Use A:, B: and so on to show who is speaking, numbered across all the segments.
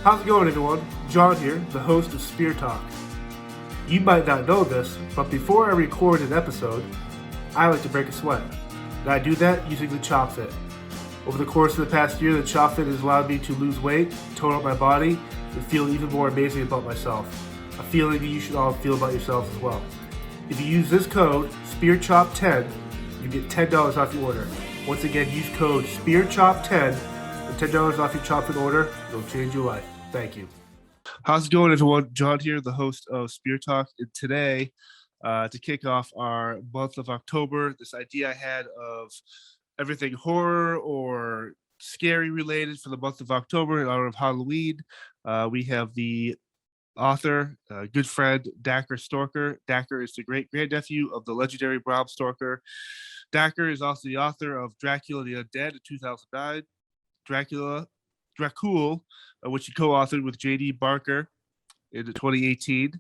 A: How's it going, everyone? John here, the host of Spear Talk. You might not know this, but before I record an episode, I like to break a sweat. And I do that using the Chop Fit. Over the course of the past year, the Chop Fit has allowed me to lose weight, tone up my body, and feel even more amazing about myself. A feeling that you should all feel about yourselves as well. If you use this code, SpearChop10, you get $10 off your order. Once again, use code SpearChop10 and $10 off your Chop Fit order. It'll change your life. Thank you. How's it going, everyone? John here, the host of Spear Talk. And today, to kick off our month of October, this idea I had of everything horror or scary related for the month of October in honor of Halloween. We have the author, good friend, Dacre Stoker. Dacre is the great-grandnephew of the legendary Bram Stoker. Dacre is also the author of Dracula the Undead in 2009, Dracul, which he co-authored with J.D. Barker in 2018.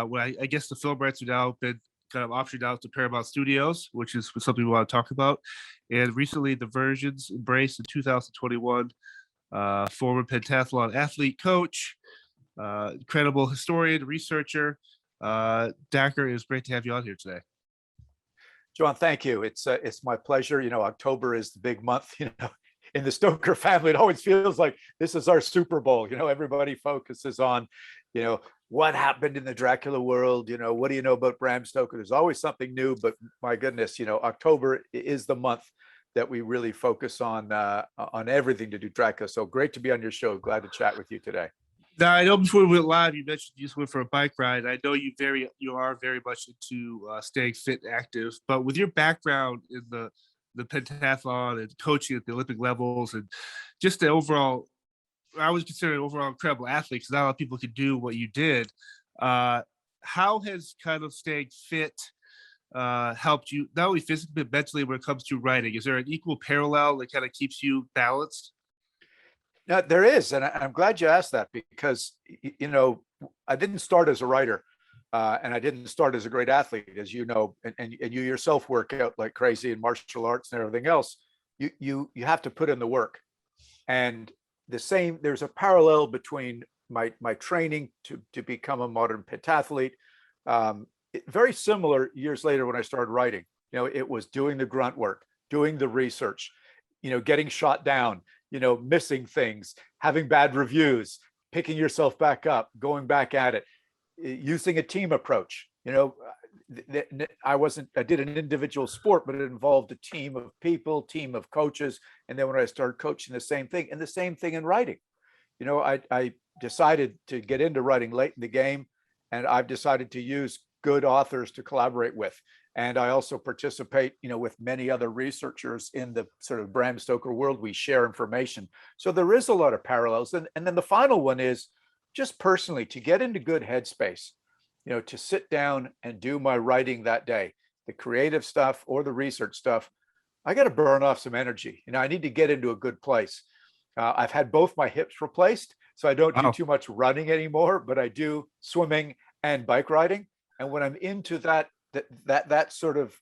A: When I guess the film rights have now been kind of optioned out to Paramount Studios, which is something we want to talk about. And recently, the versions embraced in 2021. Former pentathlon athlete, coach, incredible historian, researcher. Dacre, it is great to have you on here today.
B: John, thank you. It's my pleasure. You know, October is the big month. You know, in the Stoker family, it always feels like this is our Super Bowl. You know, everybody focuses on, you know, what happened in the Dracula world. You know, what do you know about Bram Stoker? There's always something new, but my goodness, you know, October is the month that we really focus on everything to do Dracula. So great to be on your show. Glad to chat with you today.
A: Now, I know before we went live, you mentioned you just went for a bike ride. I know you are very much into staying fit and active, but with your background in the pentathlon and coaching at the Olympic levels and just the overall, I was considered an overall incredible athlete because not a lot of people could do what you did. How has kind of staying fit helped you, not only physically, but mentally when it comes to writing? Is there an equal parallel that kind of keeps you balanced?
B: No, there is, and I'm glad you asked that because, you know, I didn't start as a writer, and I didn't start as a great athlete, as you know, and you yourself work out like crazy in martial arts and everything else. You have to put in the work, and there's a parallel between my training to become a modern pentathlete. Very similar years later when I started writing. You know, it was doing the grunt work, doing the research, you know, getting shot down, you know, missing things, having bad reviews, picking yourself back up, going back at it, using a team approach. You know, I did an individual sport, but it involved a team of people, team of coaches. And then when I started coaching, the same thing, and the same thing in writing. You know, I decided to get into writing late in the game, and I've decided to use good authors to collaborate with. And I also participate, you know, with many other researchers in the sort of Bram Stoker world. We share information. So there is a lot of parallels. And then the final one is just personally to get into good headspace, you know, to sit down and do my writing that day, the creative stuff or the research stuff. I got to burn off some energy. You know, I need to get into a good place. I've had both my hips replaced, so I don't do too much running anymore, but I do swimming and bike riding. And when I'm into that sort of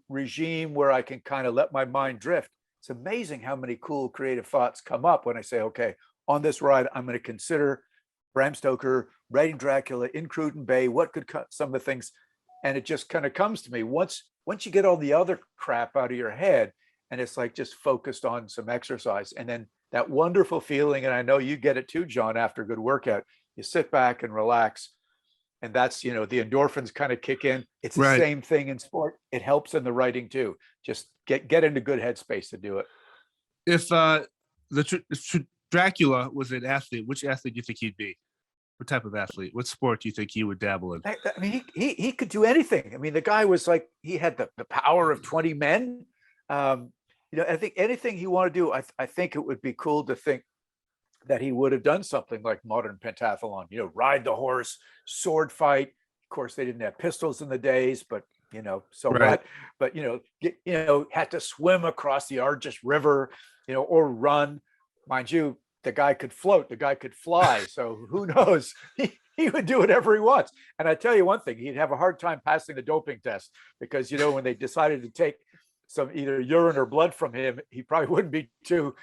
B: regime where I can kind of let my mind drift, it's amazing how many cool creative thoughts come up when I say, okay, on this ride, I'm going to consider Bram Stoker writing Dracula in Cruden Bay. What could some of the things, and it just kind of comes to me once you get all the other crap out of your head, and it's like just focused on some exercise, and then that wonderful feeling, and I know you get it too, John, after a good workout, you sit back and relax. And that's, you know, the endorphins kind of kick in. It's the same thing in sport. It helps in the writing too. Just get into good headspace to do it.
A: If Dracula was an athlete, which athlete do you think he'd be? What type of athlete? What sport do you think he would dabble in?
B: I mean, he could do anything. I mean, the guy was like, he had the power of 20 men. You know, I think anything he wanted to do, I think it would be cool to think that he would have done something like modern pentathlon, you know, ride the horse, sword fight. Of course, they didn't have pistols in the days, but, you know, so what? But, you know, had to swim across the Argus River, you know, or run. Mind you, the guy could float, the guy could fly. So who knows? He would do whatever he wants. And I tell you one thing, he'd have a hard time passing the doping test because, you know, when they decided to take some either urine or blood from him, he probably wouldn't be too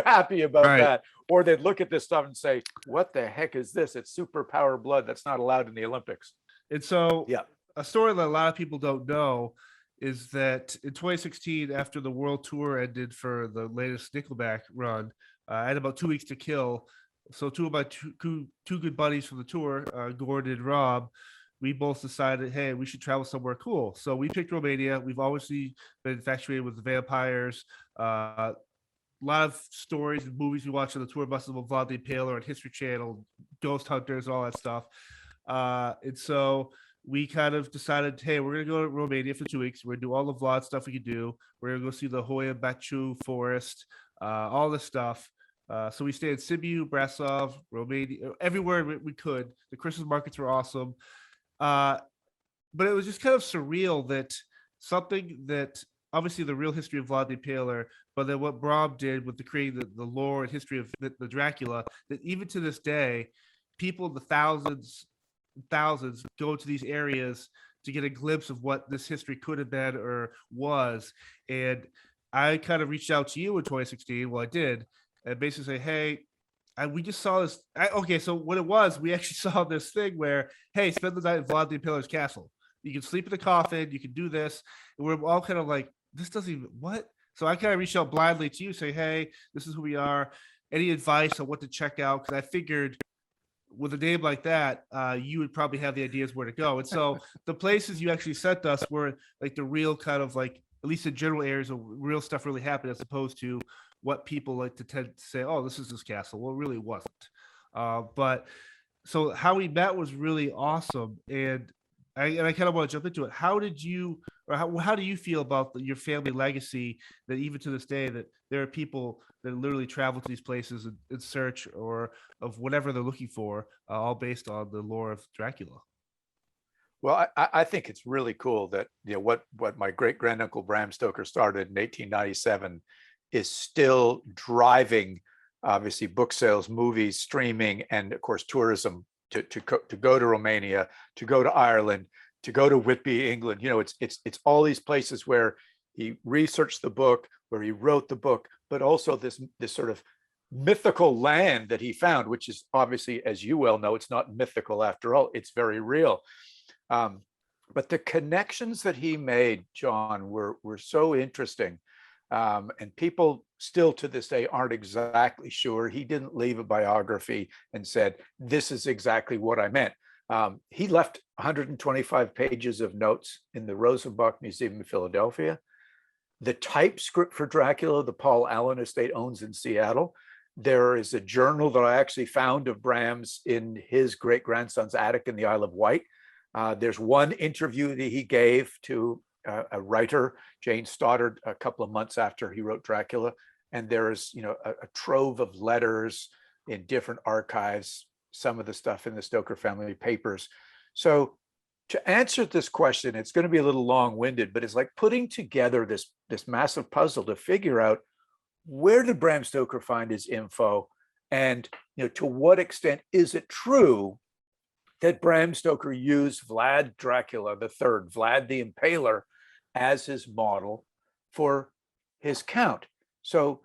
B: happy about that. or they'd look at this stuff and say, what the heck is this? It's superpower blood. That's not allowed in the Olympics.
A: And so
B: Yeah.
A: a story that a lot of people don't know is that in 2016, after the world tour ended for the latest Nickelback run, I had about 2 weeks to kill. So two of my two good buddies from the tour, Gordon and Rob, we both decided, hey, we should travel somewhere cool. So we picked Romania. We've obviously been infatuated with the vampires. A lot of stories and movies we watched on the tour buses of Vlad the Impaler on History Channel, Ghost Hunters, all that stuff. And so we kind of decided, hey, we're going to go to Romania for 2 weeks. We're going to do all the Vlad stuff we could do. We're going to go see the Hoia Baciu forest, all this stuff. So we stayed in Sibiu, Brasov, Romania, everywhere we could. The Christmas markets were awesome. But it was just kind of surreal that something that obviously the real history of Vlad the Impaler, but then what Bram did with the creating the lore and history of the Dracula, that even to this day, people, the thousands go to these areas to get a glimpse of what this history could have been or was. And I kind of reached out to you in 2016. Well, I did, and basically say, hey, we just saw this. Okay, so what it was, we actually saw this thing where, hey, spend the night in Vlad the Impaler's castle. You can sleep in the coffin. You can do this. And we're all kind of like, this doesn't even, what? So I kind of reached out blindly to you, say, hey, this is who we are. Any advice on what to check out? Because I figured with a name like that, you would probably have the ideas where to go. And so the places you actually sent us were like the real kind of like, at least in general areas of real stuff really happened, as opposed to what people like to tend to say, oh, this is this castle. Well, it really wasn't. But so how we met was really awesome. And I kind of want to jump into it. How did you, or how do you feel about your family legacy, that even to this day, that there are people that literally travel to these places in search or of whatever they're looking for, all based on the lore of Dracula?
B: Well, I think it's really cool that, you know, what my great-granduncle Bram Stoker started in 1897 is still driving, obviously, book sales, movies, streaming, and of course tourism to go to Romania, to go to Ireland, to go to Whitby, England. You know, it's all these places where he researched the book, where he wrote the book, but also this sort of mythical land that he found, which is obviously, as you well know, it's not mythical after all, it's very real. But the connections that he made, John, were so interesting. And people still to this day aren't exactly sure. He didn't leave a biography and said, this is exactly what I meant. He left 125 pages of notes in the Rosenbach Museum in Philadelphia. The typescript for Dracula, the Paul Allen estate owns in Seattle. There is a journal that I actually found of Bram's in his great-grandson's attic in the Isle of Wight. There's one interview that he gave to a writer, Jane Stoddard, a couple of months after he wrote Dracula. And there's, you know, a trove of letters in different archives, some of the stuff in the Stoker family papers. So to answer this question, it's going to be a little long-winded, but it's like putting together this massive puzzle to figure out, where did Bram Stoker find his info? And, you know, to what extent is it true that Bram Stoker used Vlad Dracula III, Vlad the Impaler, as his model for his count? So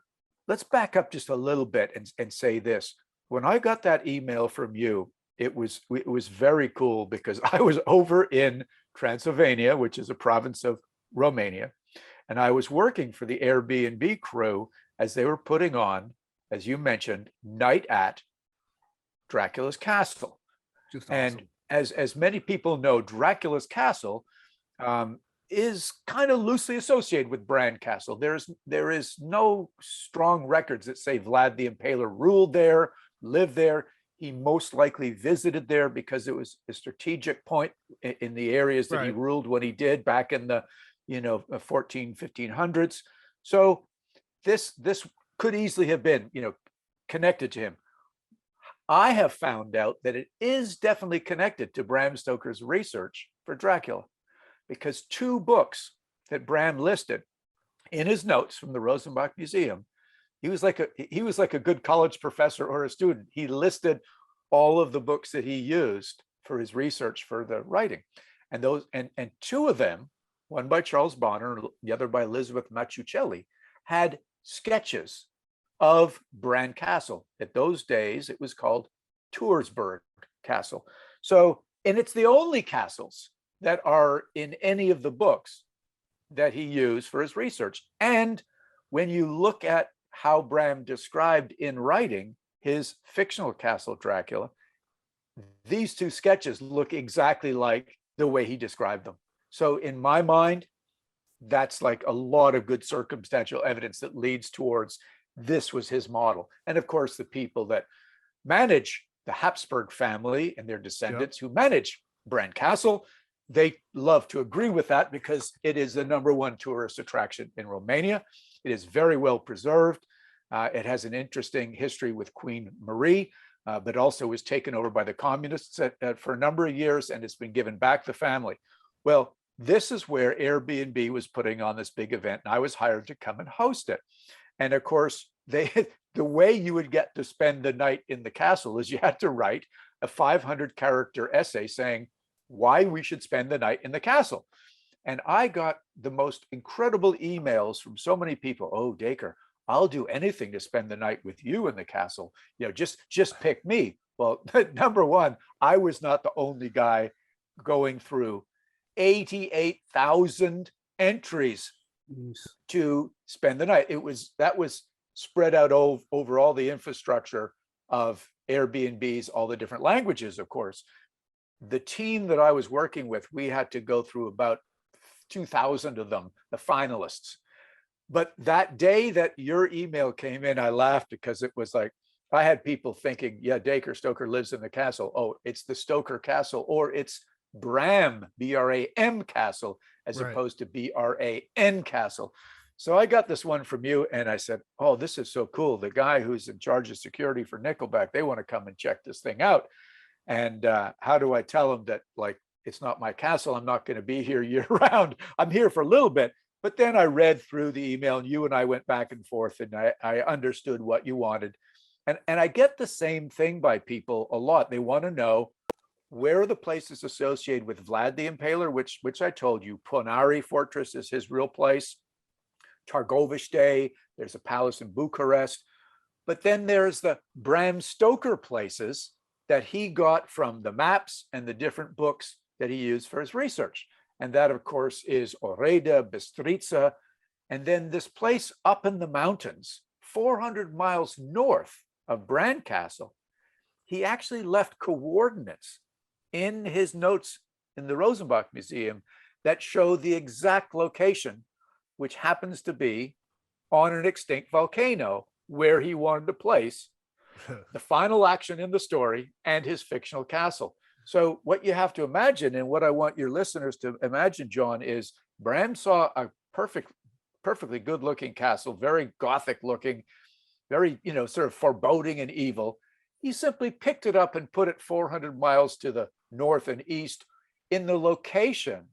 B: let's back up just a little bit and say this. When I got that email from you, it was very cool, because I was over in Transylvania, which is a province of Romania, and I was working for the Airbnb crew as they were putting on, as you mentioned, Night at Dracula's Castle. Just awesome. And as many people know, Dracula's Castle is kind of loosely associated with Bran Castle. There is no strong records that say Vlad the Impaler ruled there, lived there. He most likely visited there because it was a strategic point in the areas that he ruled when he did back in the, you know, 1500s. So this could easily have been, you know, connected to him. I have found out that it is definitely connected to Bram Stoker's research for Dracula, because two books that Bram listed in his notes from the Rosenbach Museum, he was like a good college professor or a student. He listed all of the books that he used for his research for the writing, and those and two of them, one by Charles Bonner, the other by Elizabeth Mazzucchelli, had sketches of Bran Castle. At those days, it was called Toursburg Castle. So, and it's the only castles that are in any of the books that he used for his research. And when you look at how Bram described in writing his fictional castle Dracula, these two sketches look exactly like the way he described them. So in my mind, that's like a lot of good circumstantial evidence that leads towards this was his model. And of course, the people that manage the Habsburg family and their descendants who manage Bran Castle, they love to agree with that because it is the #1 tourist attraction in Romania. It is very well preserved. It has an interesting history with Queen Marie, but also was taken over by the communists for a number of years, and it's been given back to the family. Well, this is where Airbnb was putting on this big event, and I was hired to come and host it. And of course, the way you would get to spend the night in the castle is you had to write a 500-character essay saying why we should spend the night in the castle. And I got the most incredible emails from so many people. Oh, Dacre, I'll do anything to spend the night with you in the castle. You know, just pick me. Well, #1, I was not the only guy going through 88,000 entries to spend the night. That was spread out over all the infrastructure of Airbnbs, all the different languages, of course. The team that I was working with, we had to go through about 2,000 of them, the finalists. But that day that your email came in, I laughed because it was like, I had people thinking, yeah, Dacre Stoker lives in the castle. Oh, it's the Stoker Castle, or it's Bram, B-R-A-M Castle, as opposed to B-R-A-N Castle. So I got this one from you and I said, oh, this is so cool. The guy who's in charge of security for Nickelback, they want to come and check this thing out. And how do I tell them that, like, it's not my castle, I'm not going to be here year round, I'm here for a little bit. But then I read through the email and you and I went back and forth and I understood what you wanted. And I get the same thing by people a lot. They want to know, where are the places associated with Vlad the Impaler, which I told you, Ponari Fortress is his real place. Targoviste, there's a palace in Bucharest. But then there's the Bram Stoker places that he got from the maps and the different books that he used for his research. And that, of course, is Oreda, Bistrița, and then this place up in the mountains, 400 miles north of Bran Castle. He actually left coordinates in his notes in the Rosenbach Museum that show the exact location, which happens to be on an extinct volcano where he wanted to place the final action in the story and his fictional castle. So what you have to imagine, and what I want your listeners to imagine, John, is Bram saw a perfectly good looking castle, very Gothic looking, very, sort of foreboding and evil. He simply picked it up and put it 400 miles to the north and east in the location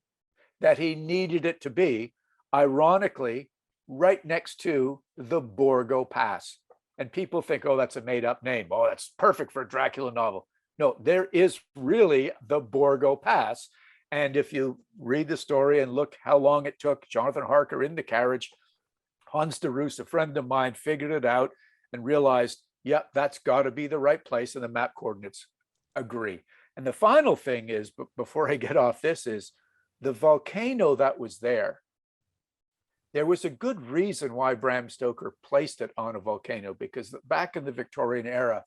B: that he needed it to be, ironically, right next to the Borgo Pass. And people think, oh, that's a made up name. Oh, that's perfect for a Dracula novel. No, there is really the Borgo Pass. And if you read the story and look how long it took Jonathan Harker in the carriage, Hans de Roos, a friend of mine, figured it out and realized, yep, that's got to be the right place. And the map coordinates agree. And the final thing is, before I get off this, is the volcano that was there. There was a good reason why Bram Stoker placed it on a volcano, because back in the Victorian era,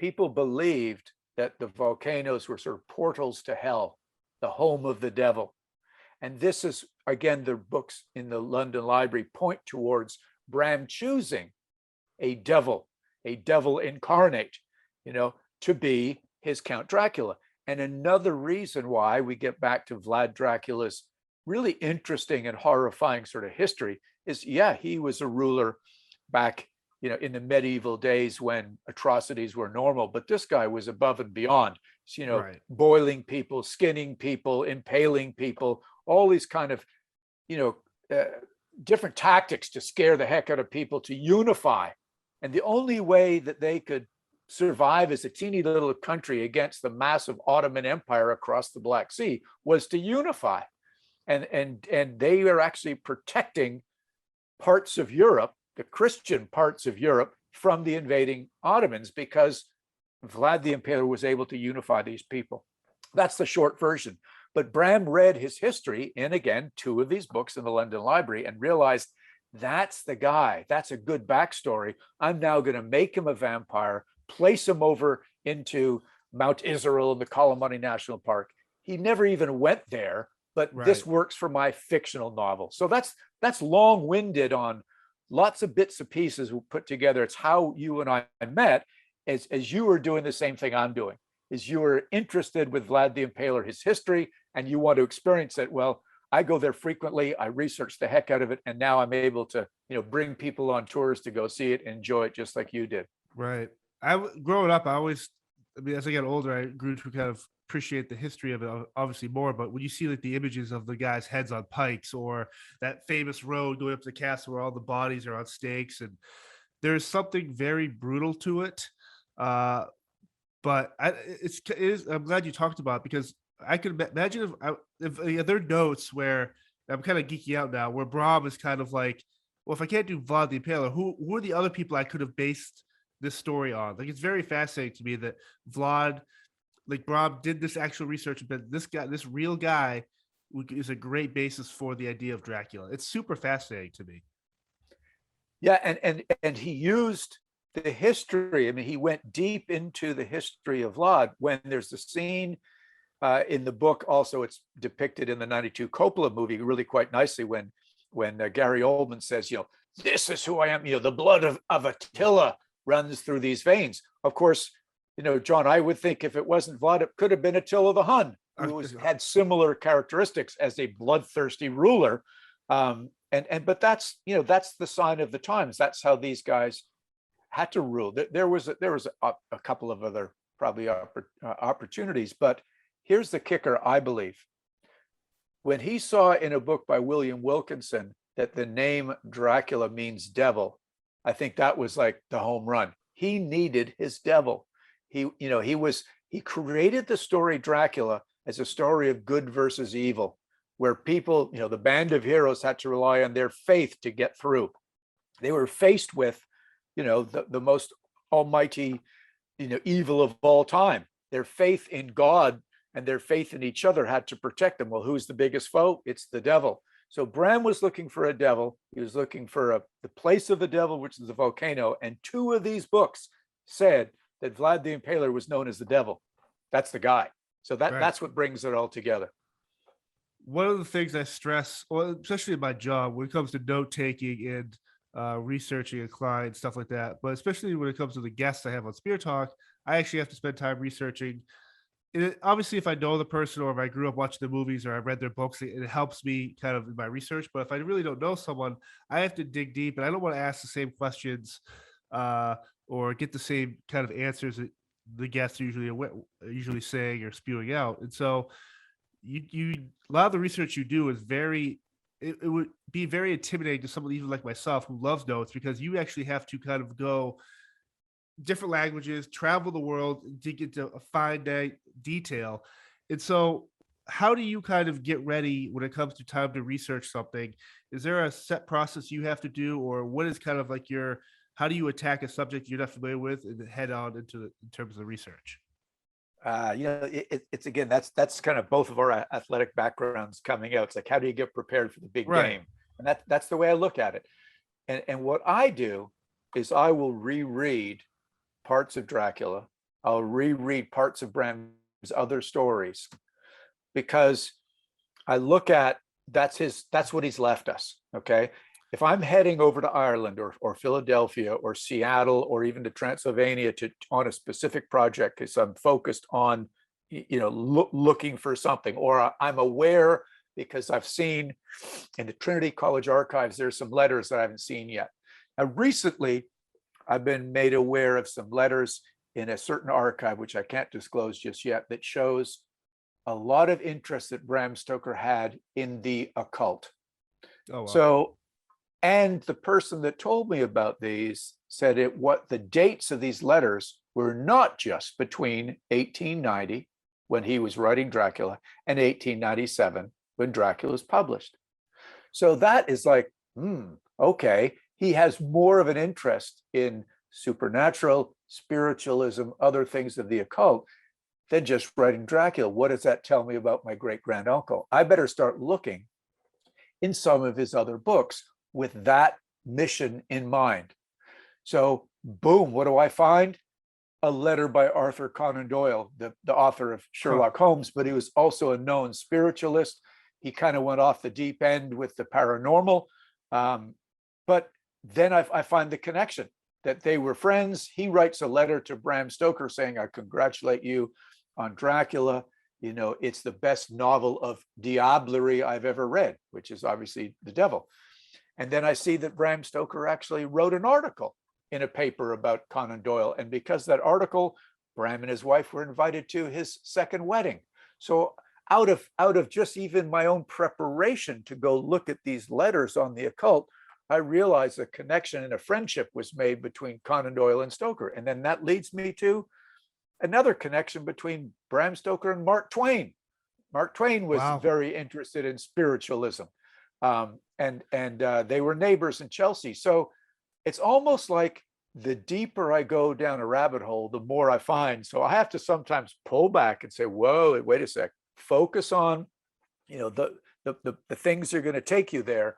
B: people believed that the volcanoes were sort of portals to hell, the home of the devil. And this is, again, the books in the London Library point towards Bram choosing a devil incarnate, to be his Count Dracula. And another reason why we get back to Vlad Dracula's really interesting and horrifying sort of history is, yeah, he was a ruler back, in the medieval days when atrocities were normal, but this guy was above and beyond, boiling people, skinning people, impaling people, all these kind of, different tactics to scare the heck out of people, to unify. And the only way that they could survive as a teeny little country against the massive Ottoman Empire across the Black Sea was to unify. And they are actually protecting parts of Europe, the Christian parts of Europe, from the invading Ottomans, because Vlad the Impaler was able to unify these people. That's the short version. But Bram read his history in, again, 2 of these books in the London Library and realized that's the guy. That's a good backstory. I'm now going to make him a vampire, place him over into Mount Israel in the Kalamani National Park. He never even went there, but this works for my fictional novel. So that's long-winded on lots of bits and pieces put together. It's how you and I met as you were doing the same thing I'm doing, is you were interested with Vlad the Impaler, his history, and you want to experience it. Well, I go there frequently. I research the heck out of it. And now I'm able to, bring people on tours to go see it, and enjoy it just like you did.
A: Right. Growing up, as I got older, I grew to kind of appreciate the history of it obviously more. But when you see like the images of the guys' heads on pikes, or that famous road going up to the castle where all the bodies are on stakes, and there's something very brutal to it. But I'm glad you talked about it, because I could imagine if there are notes where I'm kind of geeking out now, where Bram is kind of like, well, if I can't do Vlad the Impaler, who are the other people I could have based this story on? Like, it's very fascinating to me that Vlad, like Bram, did this actual research, but this real guy is a great basis for the idea of Dracula. It's super fascinating to me.
B: Yeah, and he used the history. I mean, he went deep into the history of Vlad. When there's the scene in the book, also it's depicted in the 92 Coppola movie really quite nicely, when Gary Oldman says, this is who I am, the blood of Attila runs through these veins. Of course, John, I would think if it wasn't Vlad, it could have been Attila the Hun, who had similar characteristics as a bloodthirsty ruler. But that's the sign of the times. That's how these guys had to rule. There was a couple of other probably opportunities, but here's the kicker, I believe. When he saw in a book by William Wilkinson that the name Dracula means devil, I think that was like the home run. He needed his devil. He created the story Dracula as a story of good versus evil, where people, the band of heroes had to rely on their faith to get through. They were faced with, the most almighty, evil of all time. Their faith in God and their faith in each other had to protect them. Well, who's the biggest foe? It's the devil. So Bram was looking for a devil. He was looking for the place of the devil, which is the volcano. And 2 of these books said that Vlad the Impaler was known as the devil. That's the guy. So that's what brings it all together.
A: One of the things I stress, well, especially in my job, when it comes to note taking and researching a client, stuff like that, but especially when it comes to the guests I have on Spear Talk, I actually have to spend time researching. Obviously, if I know the person, or if I grew up watching the movies, or I read their books, it helps me kind of in my research. But if I really don't know someone, I have to dig deep, and I don't want to ask the same questions or get the same kind of answers that the guests usually saying or spewing out. And so you a lot of the research you do is it would be very intimidating to someone even like myself who loves notes, because you actually have to kind of go different languages, travel the world, dig into a fine detail. And so how do you kind of get ready when it comes to time to research something? Is there a set process you have to do, or what is kind of like how do you attack a subject you're not familiar with and head on in terms of the research?
B: It's again, that's kind of both of our athletic backgrounds coming out. It's like, how do you get prepared for the big game? And that's the way I look at it. And what I do is I will reread parts of Dracula. I'll reread parts of Bram's other stories, because I look at that's what he's left us. Okay. If I'm heading over to Ireland or Philadelphia or Seattle or even to Transylvania on a specific project, because I'm focused on, looking for something, or I'm aware because I've seen in the Trinity College archives, there's some letters that I haven't seen yet. Now, recently, I've been made aware of some letters in a certain archive, which I can't disclose just yet, that shows a lot of interest that Bram Stoker had in the occult.
A: Oh, wow.
B: So, and the person that told me about these said what the dates of these letters were not just between 1890, when he was writing Dracula, and 1897, when Dracula was published. So that is like, okay, he has more of an interest in supernatural, spiritualism, other things of the occult, than just writing Dracula. What does that tell me about my great-granduncle? I better start looking in some of his other books with that mission in mind. So boom, what do I find? A letter by Arthur Conan Doyle, the author of Sherlock Holmes, but he was also a known spiritualist. He kind of went off the deep end with the paranormal. But then I find the connection that they were friends. He writes a letter to Bram Stoker saying, I congratulate you on Dracula. You know, it's the best novel of diablerie I've ever read, which is obviously the devil. And then I see that Bram Stoker actually wrote an article in a paper about Conan Doyle. And because that article, Bram and his wife were invited to his second wedding. So out of just even my own preparation to go look at these letters on the occult, I realized a connection and a friendship was made between Conan Doyle and Stoker. And then that leads me to another connection between Bram Stoker and Mark Twain. Mark Twain was very interested in spiritualism. And they were neighbors in Chelsea. So it's almost like the deeper I go down a rabbit hole, the more I find. So I have to sometimes pull back and say, whoa, wait a sec, focus on, you know, the things that are going to take you there.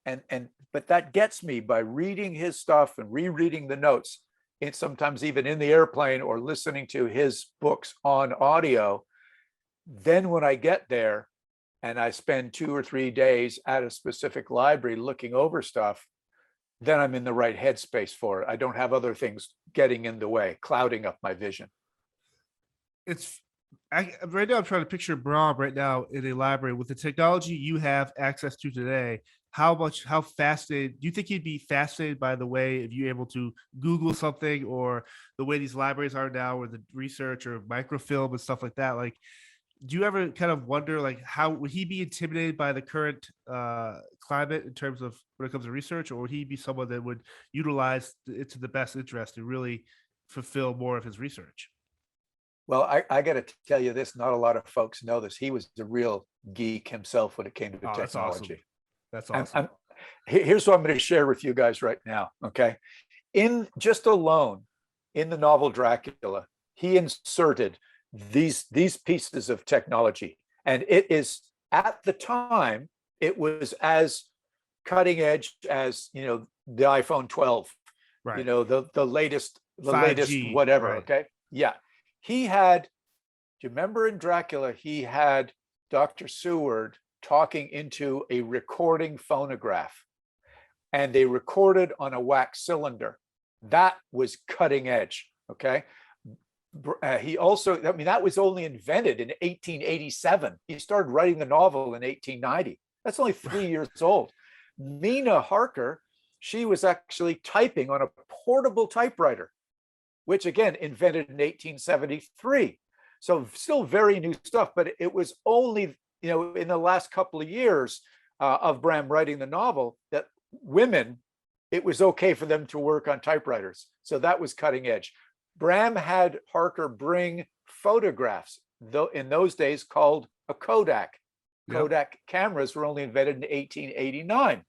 B: But that gets me by reading his stuff and rereading the notes. It's sometimes even in the airplane or listening to his books on audio. Then when I get there and I spend 2 or 3 days at a specific library looking over stuff, then I'm in the right headspace for it. I don't have other things getting in the way, clouding up my vision.
A: Right now I'm trying to picture Bram right now in a library with the technology you have access to today. How fascinated do you think he'd be fascinated by the way if you're able to Google something, or the way these libraries are now, or the research or microfilm and stuff like that? Like, do you ever kind of wonder, like, how would he be intimidated by the current climate in terms of when it comes to research, or would he be someone that would utilize it to the best interest to really fulfill more of his research?
B: Well, I got to tell you this, not a lot of folks know this. He was a real geek himself when it came to technology.
A: That's awesome.
B: Here's what I'm going to share with you guys right now, okay? In just alone, in the novel Dracula, he inserted these pieces of technology. And it is, at the time, it was as cutting edge as, you know, the iPhone 12, right? You know, the latest 5G, whatever, right. Okay? Yeah. He had, do you remember in Dracula, he had Dr. Seward talking into a recording phonograph, and they recorded on a wax cylinder. That was cutting edge, okay? He also, I mean, that was only invented in 1887. He started writing the novel in 1890. That's only 3 years old. Mina Harker, she was actually typing on a portable typewriter, which again, invented in 1873. So still very new stuff, but it was only, you know, in the last couple of years of Bram writing the novel that women, it was okay for them to work on typewriters. So that was cutting edge. Bram had Harker bring photographs, though in those days called a Kodak. Yep. Kodak cameras were only invented in 1889.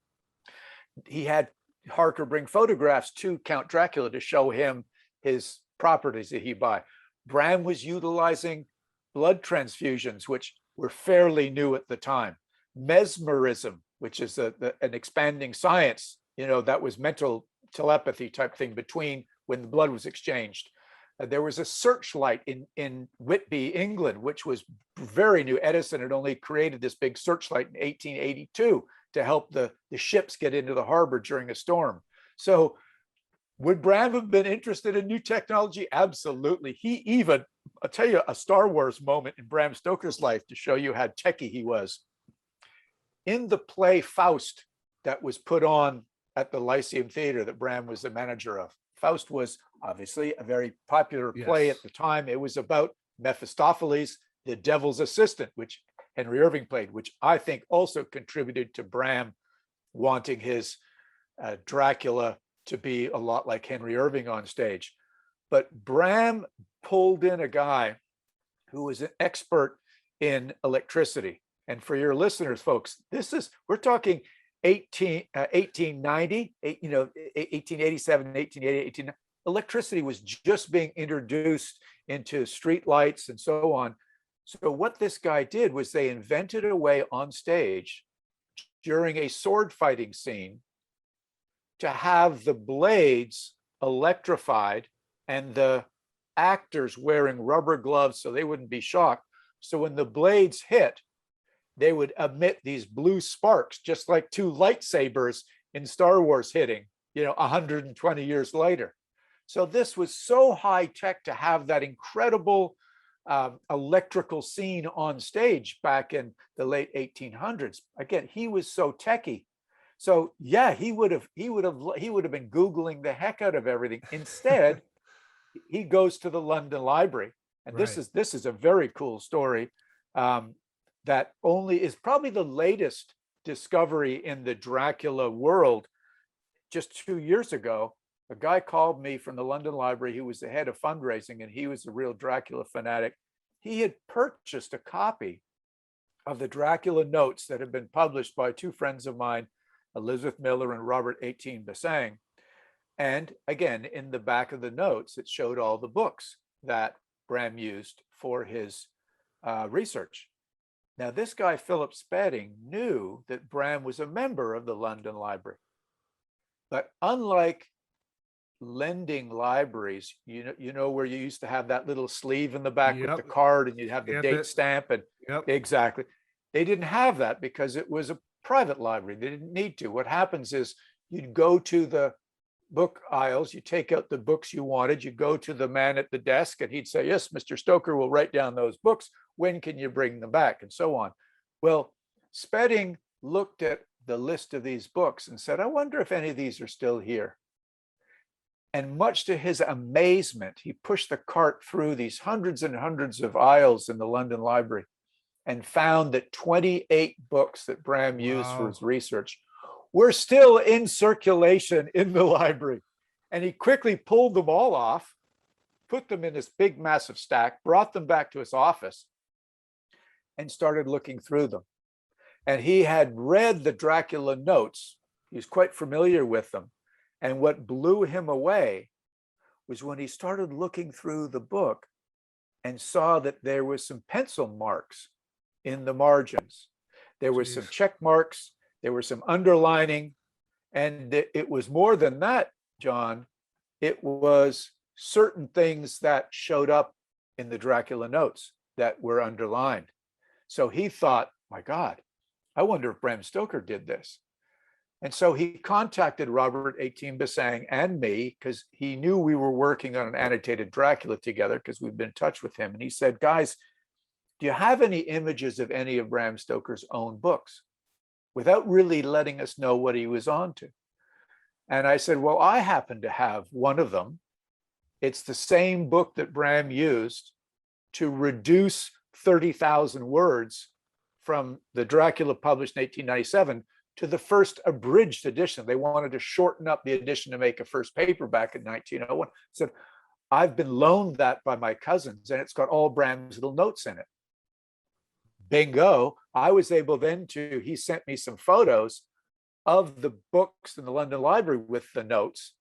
B: He had Harker bring photographs to Count Dracula to show him his properties that he buy. Bram was utilizing blood transfusions, which were fairly new at the time. Mesmerism, which is an expanding science, you know, that was mental telepathy type thing between when the blood was exchanged. There was a searchlight in Whitby, England, which was very new. Edison had only created this big searchlight in 1882 to help the ships get into the harbor during a storm. So would Bram have been interested in new technology? Absolutely. He even, I'll tell you a Star Wars moment in Bram Stoker's life to show you how techie he was. In the play Faust that was put on at the Lyceum Theater that Bram was the manager of, Faust was obviously a very popular play at the time. It was about Mephistopheles, the devil's assistant, which Henry Irving played, which I think also contributed to Bram wanting his Dracula to be a lot like Henry Irving on stage. But Bram pulled in a guy who was an expert in electricity. And for your listeners, folks, we're talking 1890, 1887, 1880, electricity was just being introduced into street lights and so on. So what this guy did was they invented a way on stage during a sword fighting scene to have the blades electrified and the actors wearing rubber gloves so they wouldn't be shocked. So when the blades hit, they would emit these blue sparks, just like two lightsabers in Star Wars hitting, 120 years later. So this was so high tech to have that incredible electrical scene on stage back in the late 1800s. Again, he was so techy. So yeah, he would have been Googling the heck out of everything. Instead, he goes to the London Library, and this is a very cool story. That only is probably the latest discovery in the Dracula world. Just 2 years ago, a guy called me from the London Library who was the head of fundraising, and he was a real Dracula fanatic. He had purchased a copy of the Dracula notes that had been published by two friends of mine, Elizabeth Miller and Robert 18 Basang. And again, in the back of the notes, it showed all the books that Bram used for his research. Now, this guy, Philip Spedding, knew that Bram was a member of the London Library. But unlike lending libraries, you know where you used to have that little sleeve in the back with the card and you'd have the date stamp and exactly. They didn't have that because it was a private library. They didn't need to. What happens is you'd go to the book aisles, you take out the books you wanted, you go to the man at the desk and he'd say, yes, Mr. Stoker will write down those books. When can you bring them back? And so on. Well, Spedding looked at the list of these books and said, I wonder if any of these are still here. And much to his amazement, he pushed the cart through these hundreds and hundreds of aisles in the London Library and found that 28 books that Bram used for his research were still in circulation in the library. And he quickly pulled them all off, put them in this big, massive stack, brought them back to his office, and started looking through them. And he had read the Dracula notes. He was quite familiar with them. And what blew him away was when he started looking through the book and saw that there was some pencil marks in the margins. There were some check marks, there were some underlining, and it was more than that, John. It was certain things that showed up in the Dracula notes that were underlined. So he thought, my God, I wonder if Bram Stoker did this. And so he contacted Robert 18 Basang and me because he knew we were working on an annotated Dracula together because we've been in touch with him. And he said, guys, do you have any images of any of Bram Stoker's own books? Without really letting us know what he was on to. And I said, well, I happen to have one of them. It's the same book that Bram used to reduce 30,000 words from the Dracula published in 1897 to the first abridged edition. They wanted to shorten up the edition to make a first paperback in 1901. So I've been loaned that by my cousins, and it's got all Bram's little notes in it. Bingo. I was able then he sent me some photos of the books in the London Library with the notes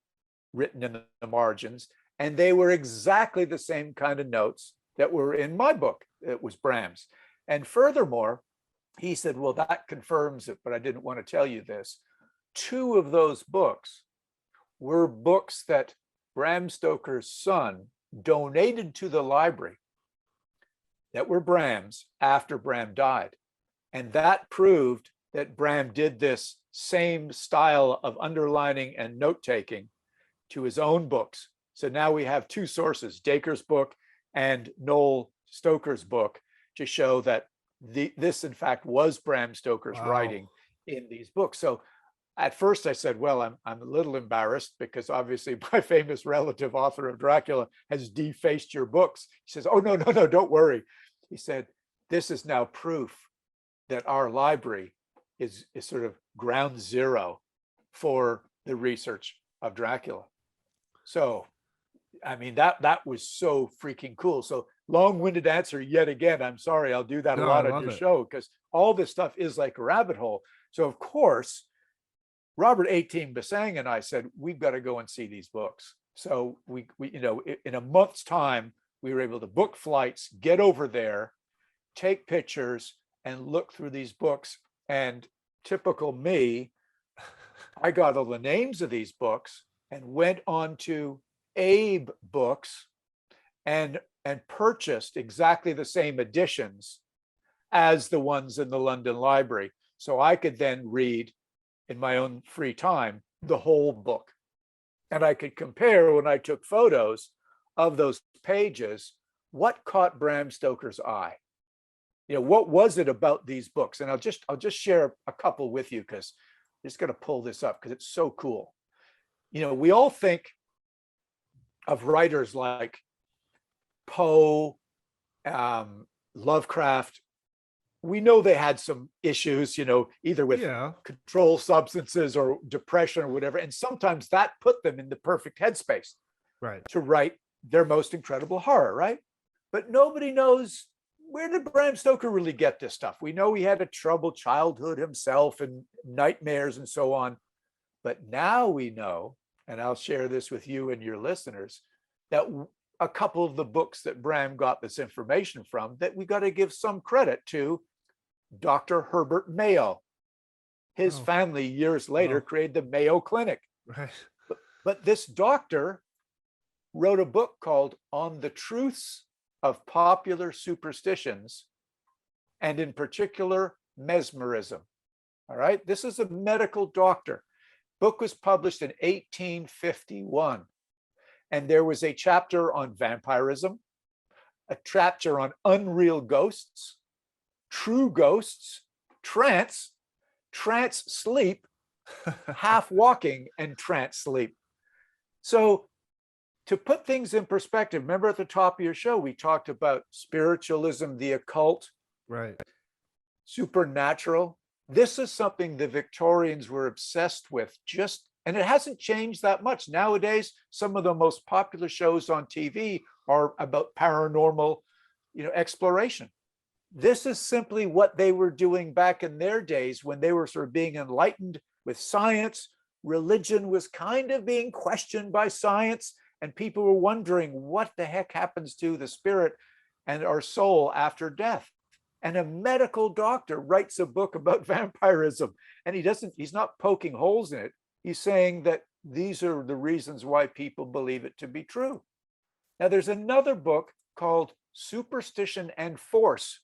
B: written in the margins, and they were exactly the same kind of notes that were in my book. It was Bram's. And furthermore, he said, well, that confirms it, but I didn't want to tell you this. 2 of those books were books that Bram Stoker's son donated to the library that were Bram's after Bram died. And that proved that Bram did this same style of underlining and note-taking to his own books. So now we have 2 sources, Dacre's book and Noel Stoker's book, to show that this, in fact, was Bram Stoker's writing in these books. So at first I said, well, I'm a little embarrassed because obviously my famous relative, author of Dracula, has defaced your books. He says, oh, no, don't worry. He said, this is now proof that our library is sort of ground zero for the research of Dracula. So, I mean, that was so freaking cool. So long-winded answer yet again. I'm sorry, I'll do that a lot on your show because all this stuff is like a rabbit hole. So of course, Robert 18 Basang and I said, we've got to go and see these books. So we in a month's time, we were able to book flights, get over there, take pictures, and look through these books. And typical me, I got all the names of these books and went on to Abe Books and purchased exactly the same editions as the ones in the London Library. So I could then read in my own free time the whole book. And I could compare when I took photos of those pages, what caught Bram Stoker's eye? What was it about these books? And I'll just share a couple with you because I'm just going to pull this up because it's so cool. We all think of writers like Poe, Lovecraft. We know they had some issues, either with controlled substances or depression or whatever. And sometimes that put them in the perfect headspace to write their most incredible horror, right? But nobody knows, where did Bram Stoker really get this stuff? We know he had a troubled childhood himself and nightmares and so on. But now we know, and I'll share this with you and your listeners, that a couple of the books that Bram got this information from, that we got to give some credit to Dr. Herbert Mayo. His family years later created the Mayo Clinic.
A: Right.
B: But this doctor wrote a book called On the Truths of Popular Superstitions, and in particular, mesmerism. All right. This is a medical doctor. Book was published in 1851. And there was a chapter on vampirism, a chapter on unreal ghosts, true ghosts, trance sleep, half walking, and trance sleep. So to put things in perspective, remember at the top of your show, we talked about spiritualism, the occult,
A: right?
B: Supernatural. This is something the Victorians were obsessed with, and it hasn't changed that much. Nowadays, some of the most popular shows on TV are about paranormal, exploration. This is simply what they were doing back in their days when they were sort of being enlightened with science. Religion was kind of being questioned by science, and people were wondering what the heck happens to the spirit and our soul after death. And a medical doctor writes a book about vampirism, and he's not poking holes in it. He's saying that these are the reasons why people believe it to be true. Now, there's another book called Superstition and Force,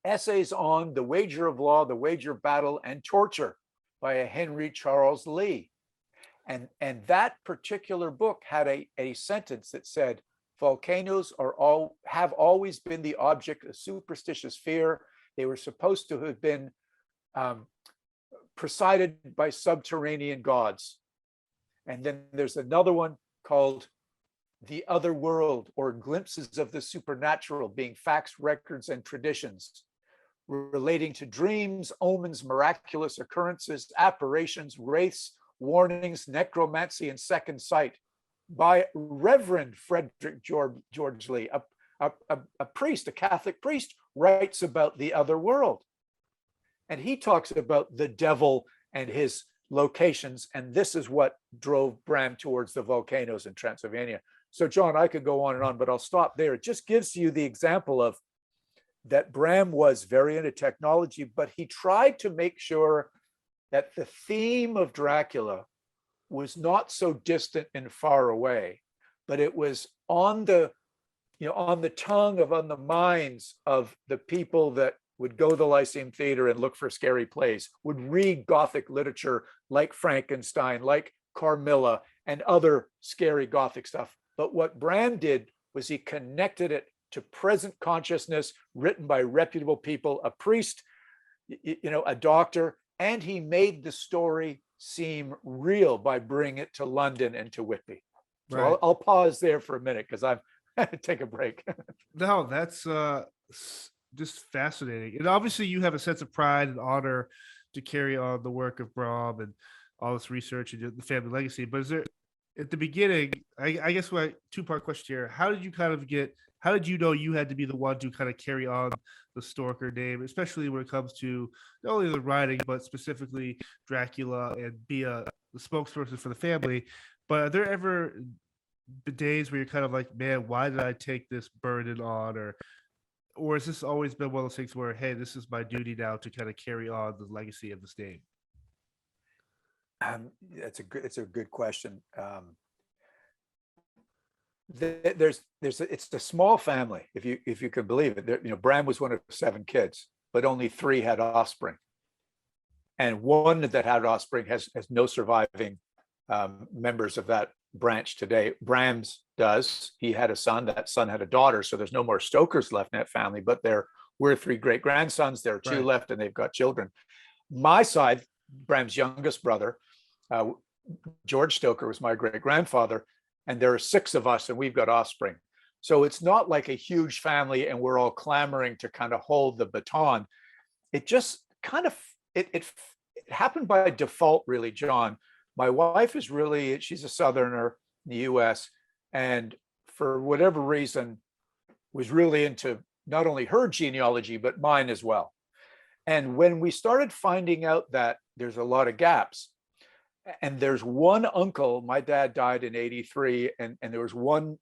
B: Essays on the Wager of Law, the Wager of Battle, and Torture by a Henry Charles Lee. And that particular book had a sentence that said, volcanoes have always been the object of superstitious fear. They were supposed to have been presided by subterranean gods. And then there's another one called The Other World, or Glimpses of the Supernatural, being facts, records, and traditions relating to dreams, omens, miraculous occurrences, apparitions, wraiths, warnings, necromancy, and second sight, by Reverend Frederick George Lee, a priest, a Catholic priest, writes about the other world. And he talks about the devil and his locations. And this is what drove Bram towards the volcanoes in Transylvania. So, John, I could go on and on, but I'll stop there. It just gives you the example of that Bram was very into technology, but he tried to make sure that the theme of Dracula was not so distant and far away, but it was on the tongue on the minds of the people that would go to the Lyceum Theater and look for scary plays, would read Gothic literature like Frankenstein, like Carmilla, and other scary Gothic stuff. But what Bram did was he connected it to present consciousness, written by reputable people, a priest, a doctor, and he made the story seem real by bringing it to London and to Whitby. So
A: Right.
B: I'll pause there for a minute because I'm take a break.
A: No, that's just fascinating. And obviously you have a sense of pride and honor to carry on the work of Bram and all this research and the family legacy. But is there, at the beginning, I guess my two-part question here, how did you know you had to be the one to kind of carry on the Stoker name, especially when it comes to not only the writing, but specifically Dracula, and be the spokesperson for the family? But are there ever days where you're kind of like, man, why did I take this burden on, or has this always been one of those things where, hey, this is my duty now to kind of carry on the legacy of this name?
B: It's a good question. It's a small family, if you can believe it. Bram was one of 7 kids, but only 3 had offspring, and one that had offspring has no surviving members of that branch today. Bram's does. He had a son. That son had a daughter, so there's no more Stokers left in that family. But we're 3 great grandsons. There are 2
A: Right.
B: left, and they've got children. My side, Bram's youngest brother, George Stoker, was my great grandfather, and there are 6 of us, and we've got offspring. So it's not like a huge family, and we're all clamoring to kind of hold the baton. It just kind of it happened by default, really, John. My wife she's a Southerner in the U.S., and for whatever reason was really into not only her genealogy, but mine as well. And when we started finding out that there's a lot of gaps, and there's one uncle, my dad died in 83, and there was one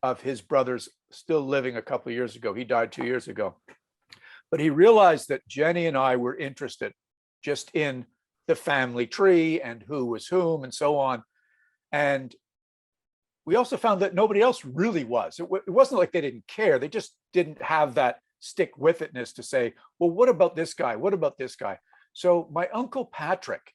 B: of his brothers still living a couple of years ago. He died 2 years ago. But he realized that Jenny and I were interested just in the family tree and who was whom and so on. And we also found that nobody else really was. It wasn't like they didn't care. They just didn't have that stick with itness to say, well, what about this guy? What about this guy? So my uncle Patrick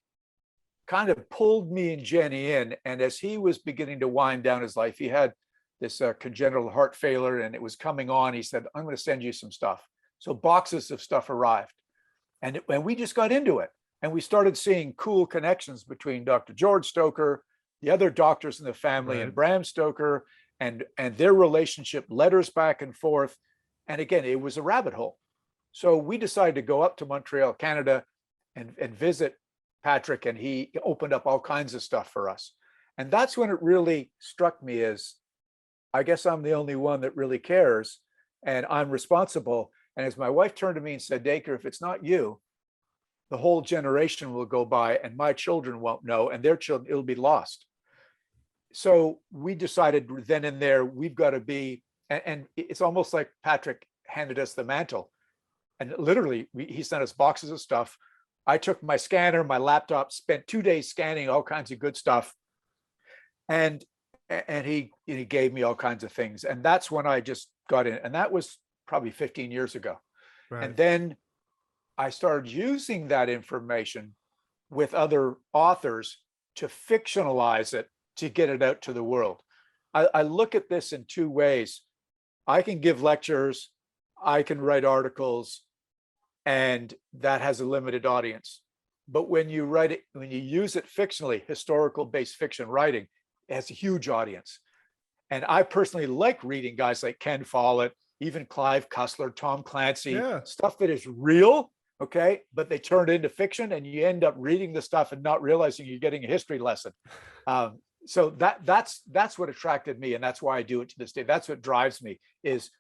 B: kind of pulled me and Jenny in. And as he was beginning to wind down his life, he had this congenital heart failure and it was coming on. He said, I'm going to send you some stuff. So boxes of stuff arrived. And we just got into it. And we started seeing cool connections between Dr. George Stoker, the other doctors in the family,
A: Right.
B: and Bram Stoker, and their relationship, letters back and forth. And again, it was a rabbit hole. So we decided to go up to Montreal, Canada, and visit Patrick, and he opened up all kinds of stuff for us. And that's when it really struck me as, I guess I'm the only one that really cares, and I'm responsible. And as my wife turned to me and said, Dacre, if it's not you, the whole generation will go by and my children won't know, and their children, it'll be lost. So we decided then and there, we've got to be, and it's almost like Patrick handed us the mantle. And literally, he sent us boxes of stuff. I took my scanner, my laptop, spent 2 days scanning all kinds of good stuff. And he gave me all kinds of things. And that's when I just got in. And that was probably 15 years ago.
A: Right.
B: And then I started using that information with other authors to fictionalize it, to get it out to the world. I look at this in 2 ways. I can give lectures, I can write articles, and that has a limited audience. But when you write it, when you use it fictionally, historical based fiction writing, it has a huge audience. And I personally like reading guys like Ken Follett, even Clive Cussler, Tom Clancy, stuff that is real, okay, but they turn it into fiction, and you end up reading the stuff and not realizing you're getting a history lesson. So that's what attracted me, and that's why I do it to this day. That's what drives me, is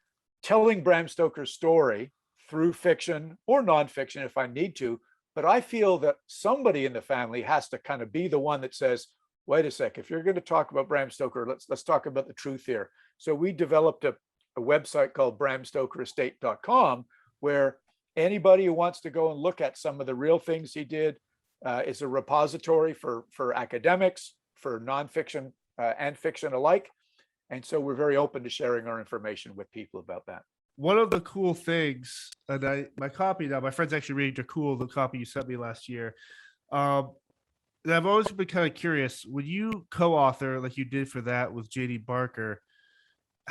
B: telling Bram Stoker's story through fiction or nonfiction if I need to. But I feel that somebody in the family has to kind of be the one that says, wait a sec, if you're going to talk about Bram Stoker, let's talk about the truth here. So we developed a website called bramstokerestate.com, where anybody who wants to go and look at some of the real things he did is a repository for academics, for nonfiction and fiction alike. And so we're very open to sharing our information with people about that.
A: One of the cool things, and my copy now, my friend's actually reading Dracul, the copy you sent me last year. And I've always been kind of curious, when you co-author like you did for that with JD Barker,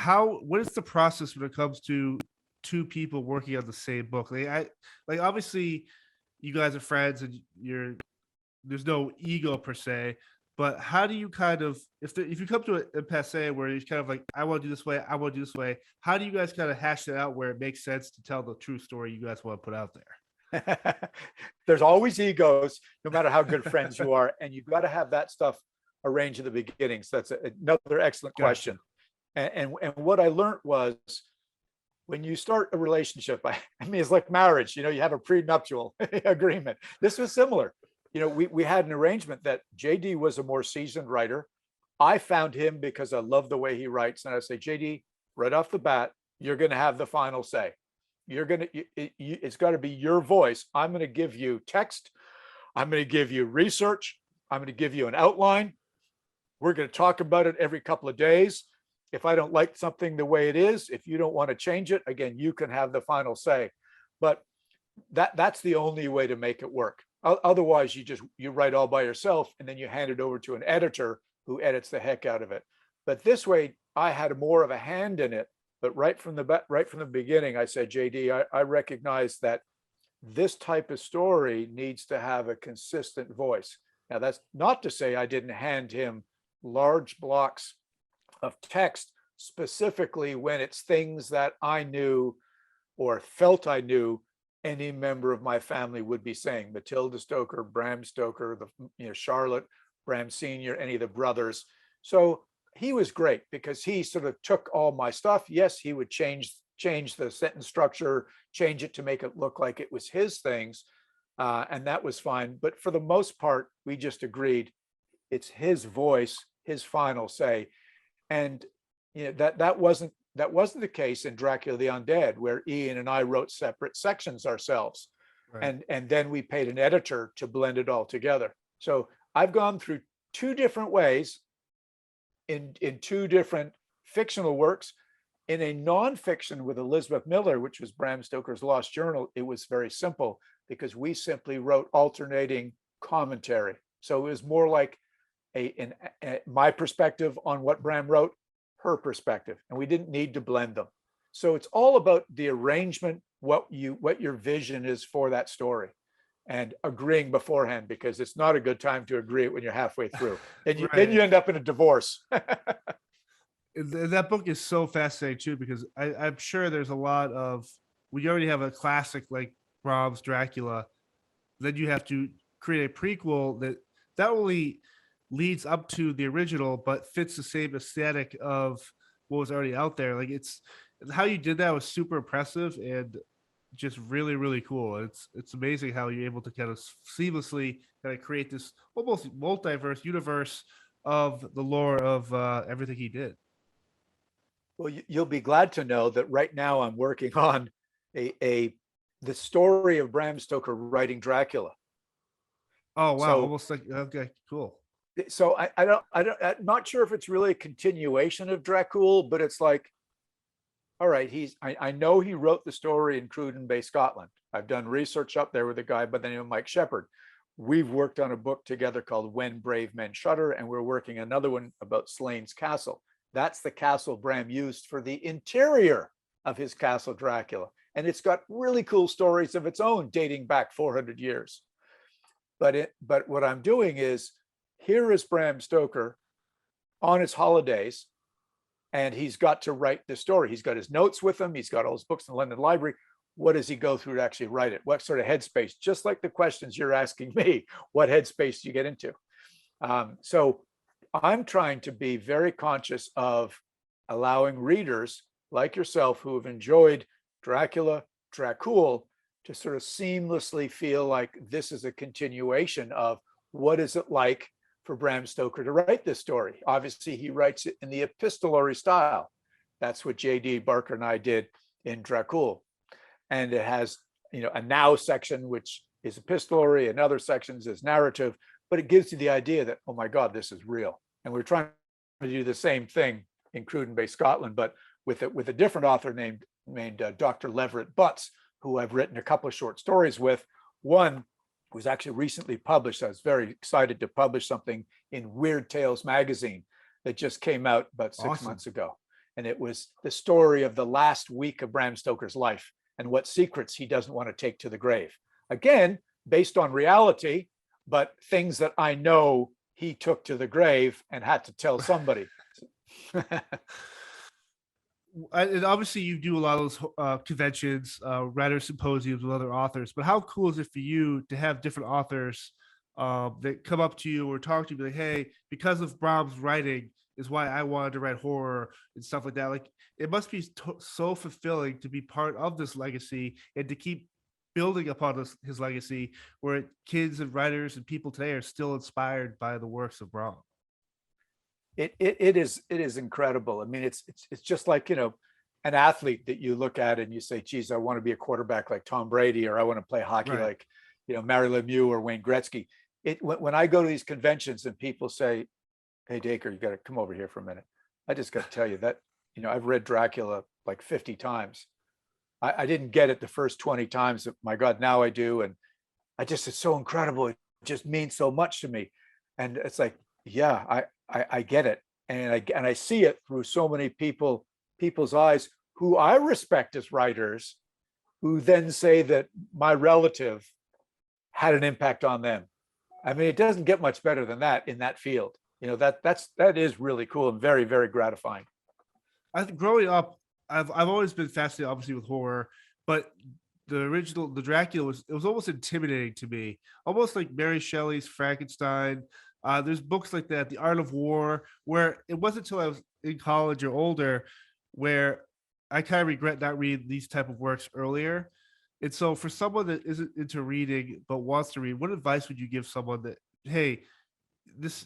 A: what is the process when it comes to 2 people working on the same book? Like obviously you guys are friends and there's no ego per se, but how do you kind of, if you come to an impasse where you're kind of like, I want to do this way, I want to do this way, how do you guys kind of hash it out where it makes sense to tell the true story you guys want to put out there?
B: There's always egos, no matter how good friends you are, and you've got to have that stuff arranged at the beginning. So that's another excellent question. And what I learned was, when you start a relationship, I mean, it's like marriage, you have a prenuptial agreement. This was similar. We had an arrangement that JD was a more seasoned writer. I found him because I love the way he writes. And I say, JD, right off the bat, you're going to have the final say. You're going to, it's got to be your voice. I'm going to give you text. I'm going to give you research. I'm going to give you an outline. We're going to talk about it every couple of days. If I don't like something the way it is, if you don't want to change it, again, you can have the final say. But that's the only way to make it work. Otherwise, you write all by yourself and then you hand it over to an editor who edits the heck out of it. But this way, I had more of a hand in it. But right from the beginning, I said, JD, I recognize that this type of story needs to have a consistent voice. Now, that's not to say I didn't hand him large blocks of text, specifically when it's things that I knew or felt I knew any member of my family would be saying. Matilda Stoker, Bram Stoker, Charlotte, Bram Sr., any of the brothers. So he was great because he sort of took all my stuff. Yes, he would change the sentence structure, change it to make it look like it was his things. And that was fine. But for the most part, we just agreed it's his voice, his final say. And that wasn't the case in Dracula the Undead, where Ian and I wrote separate sections ourselves. Right. And then we paid an editor to blend it all together. So I've gone through two different ways in two different fictional works. In a nonfiction with Elizabeth Miller, which was Bram Stoker's Lost Journal, it was very simple because we simply wrote alternating commentary. So it was more like my perspective on what Bram wrote, her perspective, and we didn't need to blend them. So it's all about the arrangement, what your vision is for that story, and agreeing beforehand, because it's not a good time to agree when you're halfway through. And then you end up in a divorce.
A: That book is so fascinating too, because I'm sure there's a lot of, we already have a classic like Bram's Dracula, then you have to create a prequel that only leads up to the original but fits the same aesthetic of what was already out there. Like, it's how you did that was super impressive and just really, really cool. It's amazing how you're able to kind of seamlessly kind of create this almost multiverse universe of the lore of everything he did.
B: Well, you'll be glad to know that right now I'm working on the story of Bram Stoker writing Dracula.
A: Oh wow! So, almost like, okay, cool.
B: So I'm not sure if it's really a continuation of Dracul, but it's like, all right, I know he wrote the story in Cruden Bay, Scotland. I've done research up there with a guy by the name of Mike Shepard. We've worked on a book together called When Brave Men Shudder, and we're working another one about Slane's Castle. That's the castle Bram used for the interior of his castle Dracula. And it's got really cool stories of its own dating back 400 years. But what I'm doing is, here is Bram Stoker on his holidays, and he's got to write the story. He's got his notes with him. He's got all his books in the London Library. What does he go through to actually write it? What sort of headspace? Just like the questions you're asking me, what headspace do you get into? So I'm trying to be very conscious of allowing readers like yourself who have enjoyed Dracula, Dracul, to sort of seamlessly feel like this is a continuation of what is it like for Bram Stoker to write this story. Obviously, he writes it in the epistolary style. That's what J.D. Barker and I did in Dracul. And it has, a now section, which is epistolary, and other sections is narrative, but it gives you the idea that, oh my God, this is real. And we're trying to do the same thing in Cruden Bay, Scotland, but with a different author named Dr. Leverett Butts, who I've written a couple of short stories with. One was actually recently published. I was very excited to publish something in Weird Tales magazine that just came out about 6 months ago. And it was the story of the last week of Bram Stoker's life and what secrets he doesn't want to take to the grave. Again, based on reality, but things that I know he took to the grave and had to tell somebody.
A: And obviously you do a lot of those conventions, writer symposiums with other authors, but how cool is it for you to have different authors that come up to you or talk to you, be like, hey, because of Bram's writing is why I wanted to write horror and stuff like that. Like, it must be so fulfilling to be part of this legacy and to keep building upon his legacy, where kids and writers and people today are still inspired by the works of Bram.
B: It is incredible. I mean, it's just like, an athlete that you look at and you say, geez, I want to be a quarterback like Tom Brady, or I want to play hockey
A: Right.
B: like, Mario Lemieux or Wayne Gretzky. When I go to these conventions and people say, hey, Dacre, you got to come over here for a minute. I just got to tell you that, I've read Dracula like 50 times. I didn't get it the first 20 times. My God, now I do. And it's so incredible. It just means so much to me. And it's like, yeah, I get it. And I see it through so many people's eyes who I respect as writers, who then say that my relative had an impact on them. I mean, it doesn't get much better than that in that field. That is really cool and very, very gratifying.
A: I think growing up, I've always been fascinated, obviously, with horror, but the Dracula was almost intimidating to me, almost like Mary Shelley's Frankenstein. There's books like that, The Art of War, where it wasn't until I was in college or older where I kind of regret not reading these type of works earlier. And so, for someone that isn't into reading but wants to read, what advice would you give someone that, hey, this,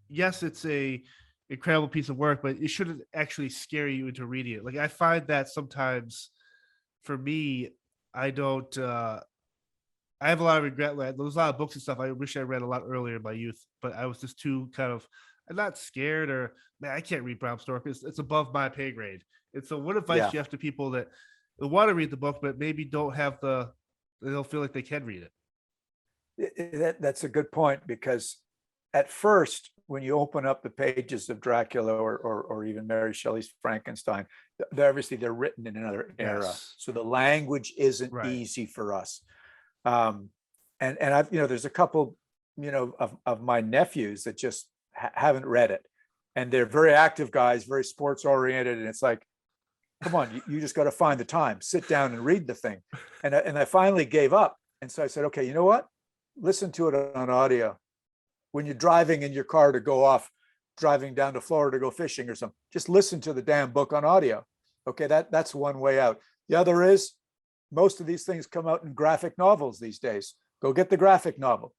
A: yes, it's a incredible piece of work, but it shouldn't actually scare you into reading it? Like, I find that sometimes, for me, I don't. I have a lot of regret. There's a lot of books and stuff I wish I read a lot earlier in my youth, but I was just too kind of. I'm not scared, or man, I can't read Bram Stoker. It's above my pay grade. And so, what advice
B: Yeah.
A: do you have to people that want to read the book, but maybe don't have they don't feel like they can read it?
B: That's a good point, because at first, when you open up the pages of Dracula or even Mary Shelley's Frankenstein, they're written in another era.
A: Yes.
B: So the language isn't
A: Right.
B: easy for us. And I've, there's a couple, of my nephews that just haven't read it, and they're very active guys, very sports oriented. And it's like, come on, you just got to find the time, sit down and read the thing. And I finally gave up. And so I said, okay, you know what? Listen to it on audio. When you're driving in your car to go off, driving down to Florida to go fishing or something, just listen to the damn book on audio. Okay, that's one way out. The other is, most of these things come out in graphic novels these days. Go get the graphic novel.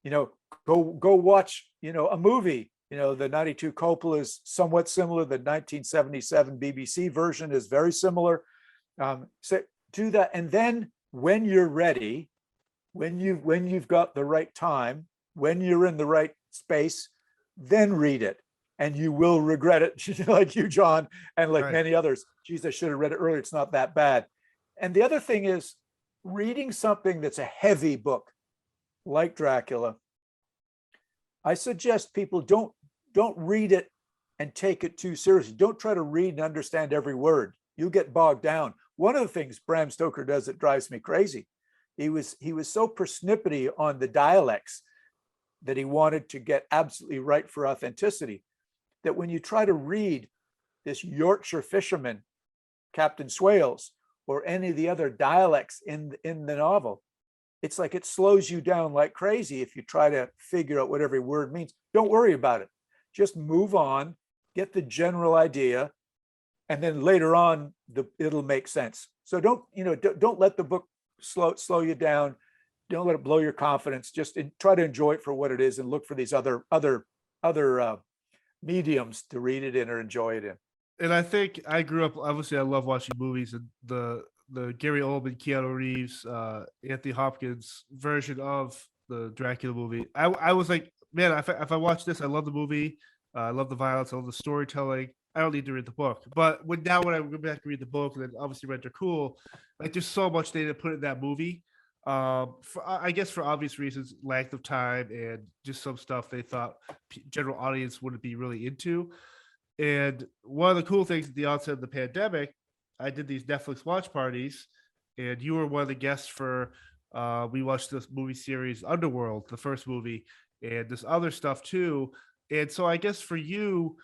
B: Go watch, a movie. The 92 Coppola is somewhat similar. The 1977 BBC version is very similar. So do that. And then when you're ready, when you've got the right time, when you're in the right space, then read it, and you will regret it. Like you, John, and like
A: Right.
B: many others. Geez, I should have read it earlier. It's not that bad. And the other thing is, reading something that's a heavy book like Dracula, I suggest people don't read it and take it too seriously. Don't try to read and understand every word. You get bogged down. One of the things Bram Stoker does that drives me crazy, he was so persnippety on the dialects that he wanted to get absolutely right for authenticity, that when you try to read this Yorkshire fisherman, Captain Swales, or any of the other dialects in the novel, it's like it slows you down like crazy if you try to figure out what every word means. Don't worry about it. Just move on, get the general idea, and then later on it'll make sense. So don't let the book slow you down. Don't let it blow your confidence. Just try to enjoy it for what it is, and look for these other mediums to read it in or enjoy it in.
A: And I think I grew up, obviously, I love watching movies, and the Gary Oldman, Keanu Reeves, Anthony Hopkins version of the Dracula movie. I was like, man, if I watch this, I love the movie. I love the violence, I love the storytelling. I don't need to read the book. But when I go back to read the book, and then obviously read Dracul, like, there's so much they didn't put in that movie. I guess for obvious reasons, length of time, and just some stuff they thought general audience wouldn't be really into. And one of the cool things at the onset of the pandemic, I did these Netflix watch parties, and you were one of the guests for. We watched this movie series Underworld, the first movie, and this other stuff too. And so I guess for you,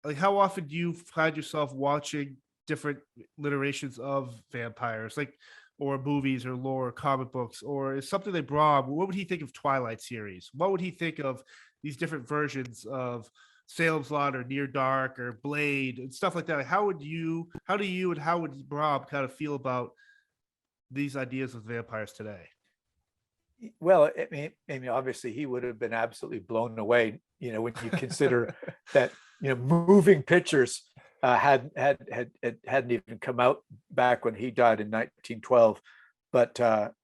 A: like, how often do you find yourself watching different iterations of vampires, like, or movies or lore or comic books, or is something like Bram? What would he think of Twilight series? What would he think of these different versions of Salem's Lot or Near Dark or Blade and stuff like that? Like, how do you and how would Bram kind of feel about these ideas of vampires today?
B: Well, I mean, obviously he would have been absolutely blown away, when you consider that, moving pictures hadn't even come out back when he died in 1912. But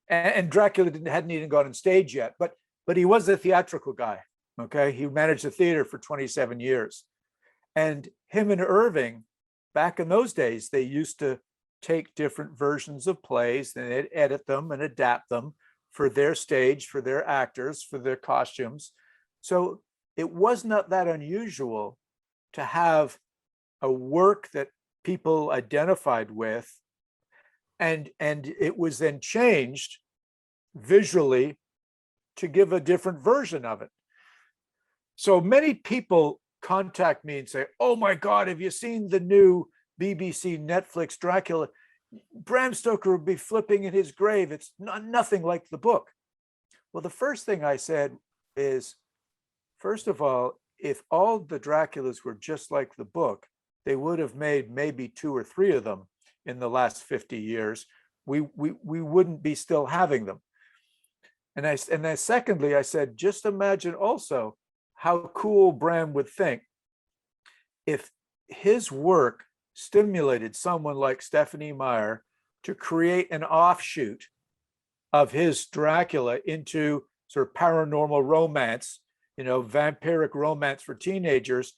B: and Dracula hadn't even gone on stage yet. But he was a theatrical guy. Okay, he managed the theater for 27 years, and him and Irving, back in those days, they used to take different versions of plays and they'd edit them and adapt them for their stage, for their actors, for their costumes. So it was not that unusual to have a work that people identified with, and it was then changed visually to give a different version of it. So many people contact me and say, "Oh my God, have you seen the new BBC Netflix Dracula? Bram Stoker would be flipping in his grave. It's nothing like the book." Well, the first thing I said is, first of all, if all the Draculas were just like the book, they would have made maybe 2 or 3 of them in the last 50 years. We wouldn't be still having them. And then secondly, I said, just imagine also how cool Bram would think if his work stimulated someone like Stephanie Meyer to create an offshoot of his Dracula into sort of paranormal romance, vampiric romance for teenagers,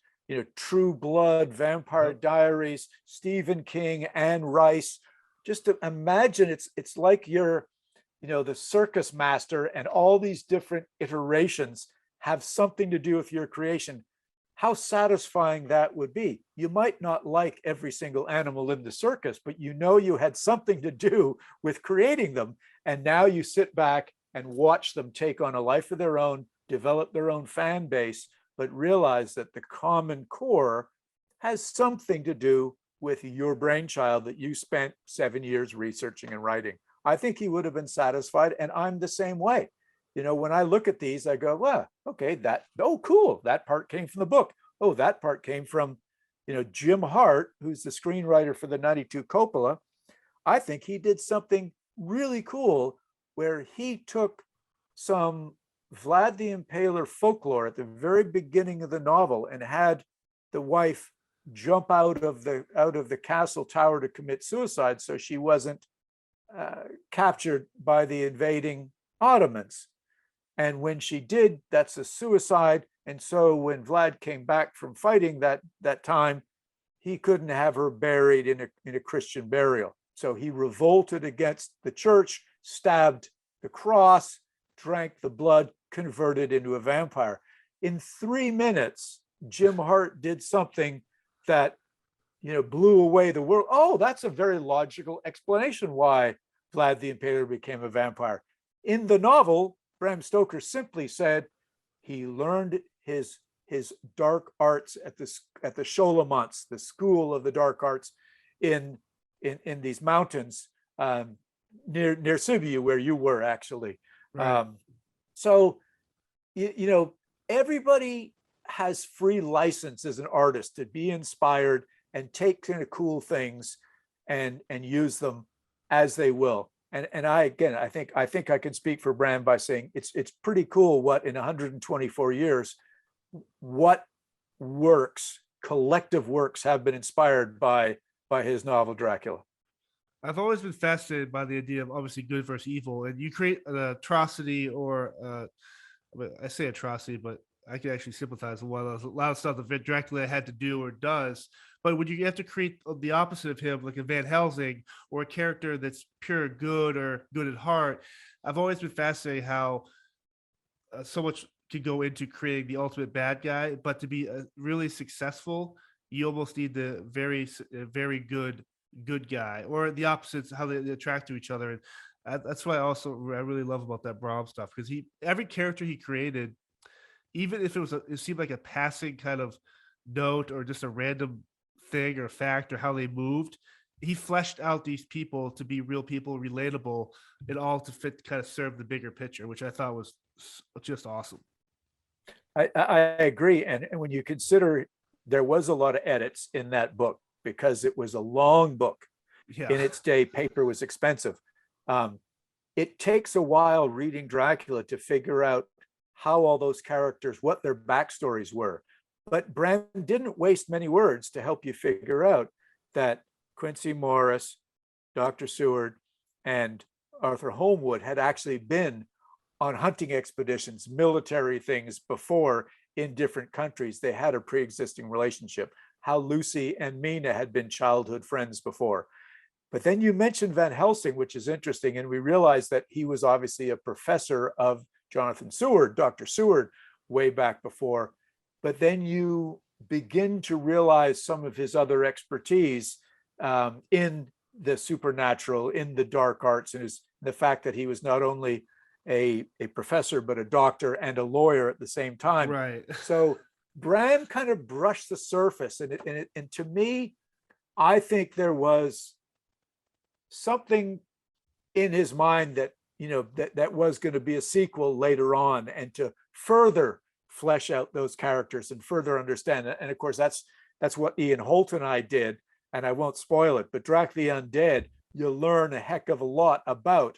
B: True Blood, Vampire Diaries, Stephen King, Anne Rice. Just to imagine, it's like you're, the circus master, and all these different iterations have something to do with your creation. How satisfying that would be. You might not like every single animal in the circus, but you had something to do with creating them. And now you sit back and watch them take on a life of their own, develop their own fan base, but realize that the common core has something to do with your brainchild that you spent 7 years researching and writing. I think he would have been satisfied, and I'm the same way. When I look at these, I go, well, okay, cool. That part came from the book. Oh, that part came from, Jim Hart, who's the screenwriter for the 92 Coppola. I think he did something really cool where he took some Vlad the Impaler folklore at the very beginning of the novel and had the wife jump out of the castle tower to commit suicide so she wasn't captured by the invading Ottomans. And when she did, that's a suicide. And so when Vlad came back from fighting that time, he couldn't have her buried in a Christian burial. So he revolted against the church, stabbed the cross, drank the blood, converted into a vampire. In 3 minutes, Jim Hart did something that, blew away the world. Oh, that's a very logical explanation why Vlad the Impaler became a vampire. In the novel, Bram Stoker simply said he learned his dark arts at the Sholomonts, the school of the dark arts in these mountains near Sibiu, where you were actually. Right. So everybody has free license as an artist to be inspired and take kind of cool things and use them as they will. And I think I can speak for Bram by saying it's pretty cool what in 124 years, what collective works have been inspired by his novel Dracula.
A: I've always been fascinated by the idea of obviously good versus evil, and you create an atrocity or I say atrocity, but I can actually sympathize with a lot of stuff that Dracula had to do or does. But when you have to create the opposite of him, like a Van Helsing or a character that's pure good or good at heart, I've always been fascinated how so much could go into creating the ultimate bad guy. But to be really successful, you almost need the very good guy, or the opposites, how they attract to each other. And that's why I really love about that Bram stuff, because every character he created, even if it seemed like a passing kind of note or just a random thing or fact or how they moved, he fleshed out these people to be real people, relatable, and all to fit, kind of serve the bigger picture, which I thought was just awesome.
B: I agree. And when you consider there was a lot of edits in that book because it was a long book. Yeah. In its day, paper was expensive. it takes a while reading Dracula to figure out how all those characters, what their backstories were. But Bram didn't waste many words to help you figure out that Quincy Morris, Dr. Seward, and Arthur Holmwood had actually been on hunting expeditions, military things before in different countries. They had a pre-existing relationship. How Lucy and Mina had been childhood friends before. But then you mentioned Van Helsing, which is interesting. And we realized that he was obviously a professor of Jonathan Seward, Dr. Seward, way back before. But then you begin to realize some of his other expertise in the supernatural, in the dark arts, and the fact that he was not only a professor, but a doctor and a lawyer at the same time.
A: Right.
B: So Bram kind of brushed the surface. And to me, I think there was something in his mind that, that was going to be a sequel later on, and to further flesh out those characters and further understand it. And of course, that's what Ian Holt and I did, and I won't spoil it, but Drac the Undead, you learn a heck of a lot about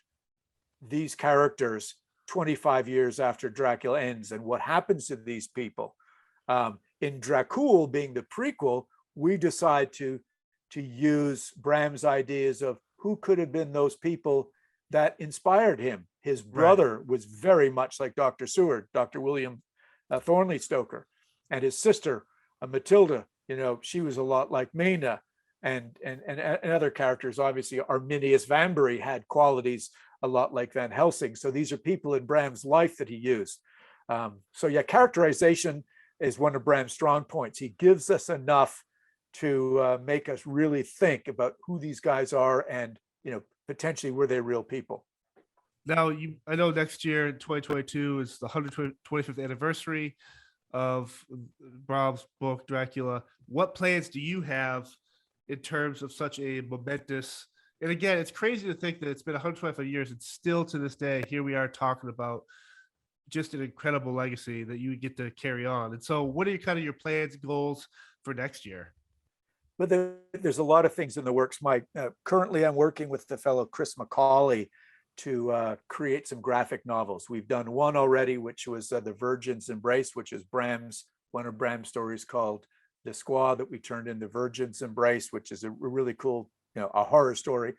B: these characters 25 years after Dracula ends and what happens to these people. In Dracul, being the prequel, we decide to use Bram's ideas of who could have been those people that inspired him. His brother was very much like Dr. Seward, Dr. William Thornley Stoker, and his sister Matilda. She was a lot like Mina, and other characters. Obviously, Arminius Vanbury had qualities a lot like Van Helsing. So these are people in Bram's life that he used. So yeah, characterization is one of Bram's strong points. He gives us enough to make us really think about who these guys are, and potentially were they real people.
A: Now, I know next year in 2022 is the 125th anniversary of Bram's book Dracula. What plans do you have in terms of such a momentous? And again, it's crazy to think that it's been 125 years, and still to this day, here we are talking about just an incredible legacy that you get to carry on. And so, what are your plans, goals for next year?
B: But there's a lot of things in the works, Mike. Currently, I'm working with the fellow Chris McCauley to create some graphic novels. We've done one already, which was The Virgin's Embrace, which is one of Bram's stories called The Squaw, that we turned into Virgin's Embrace, which is a really cool, a horror story.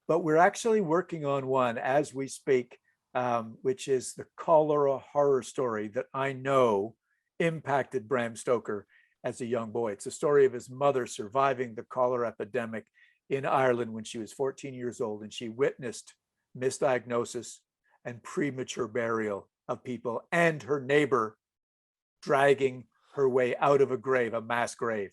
B: But we're actually working on one as we speak, which is the cholera horror story that I know impacted Bram Stoker as a young boy. It's a story of his mother surviving the cholera epidemic in Ireland when she was 14 years old, and she witnessed misdiagnosis and premature burial of people, and her neighbor dragging her way out of a grave, a mass grave.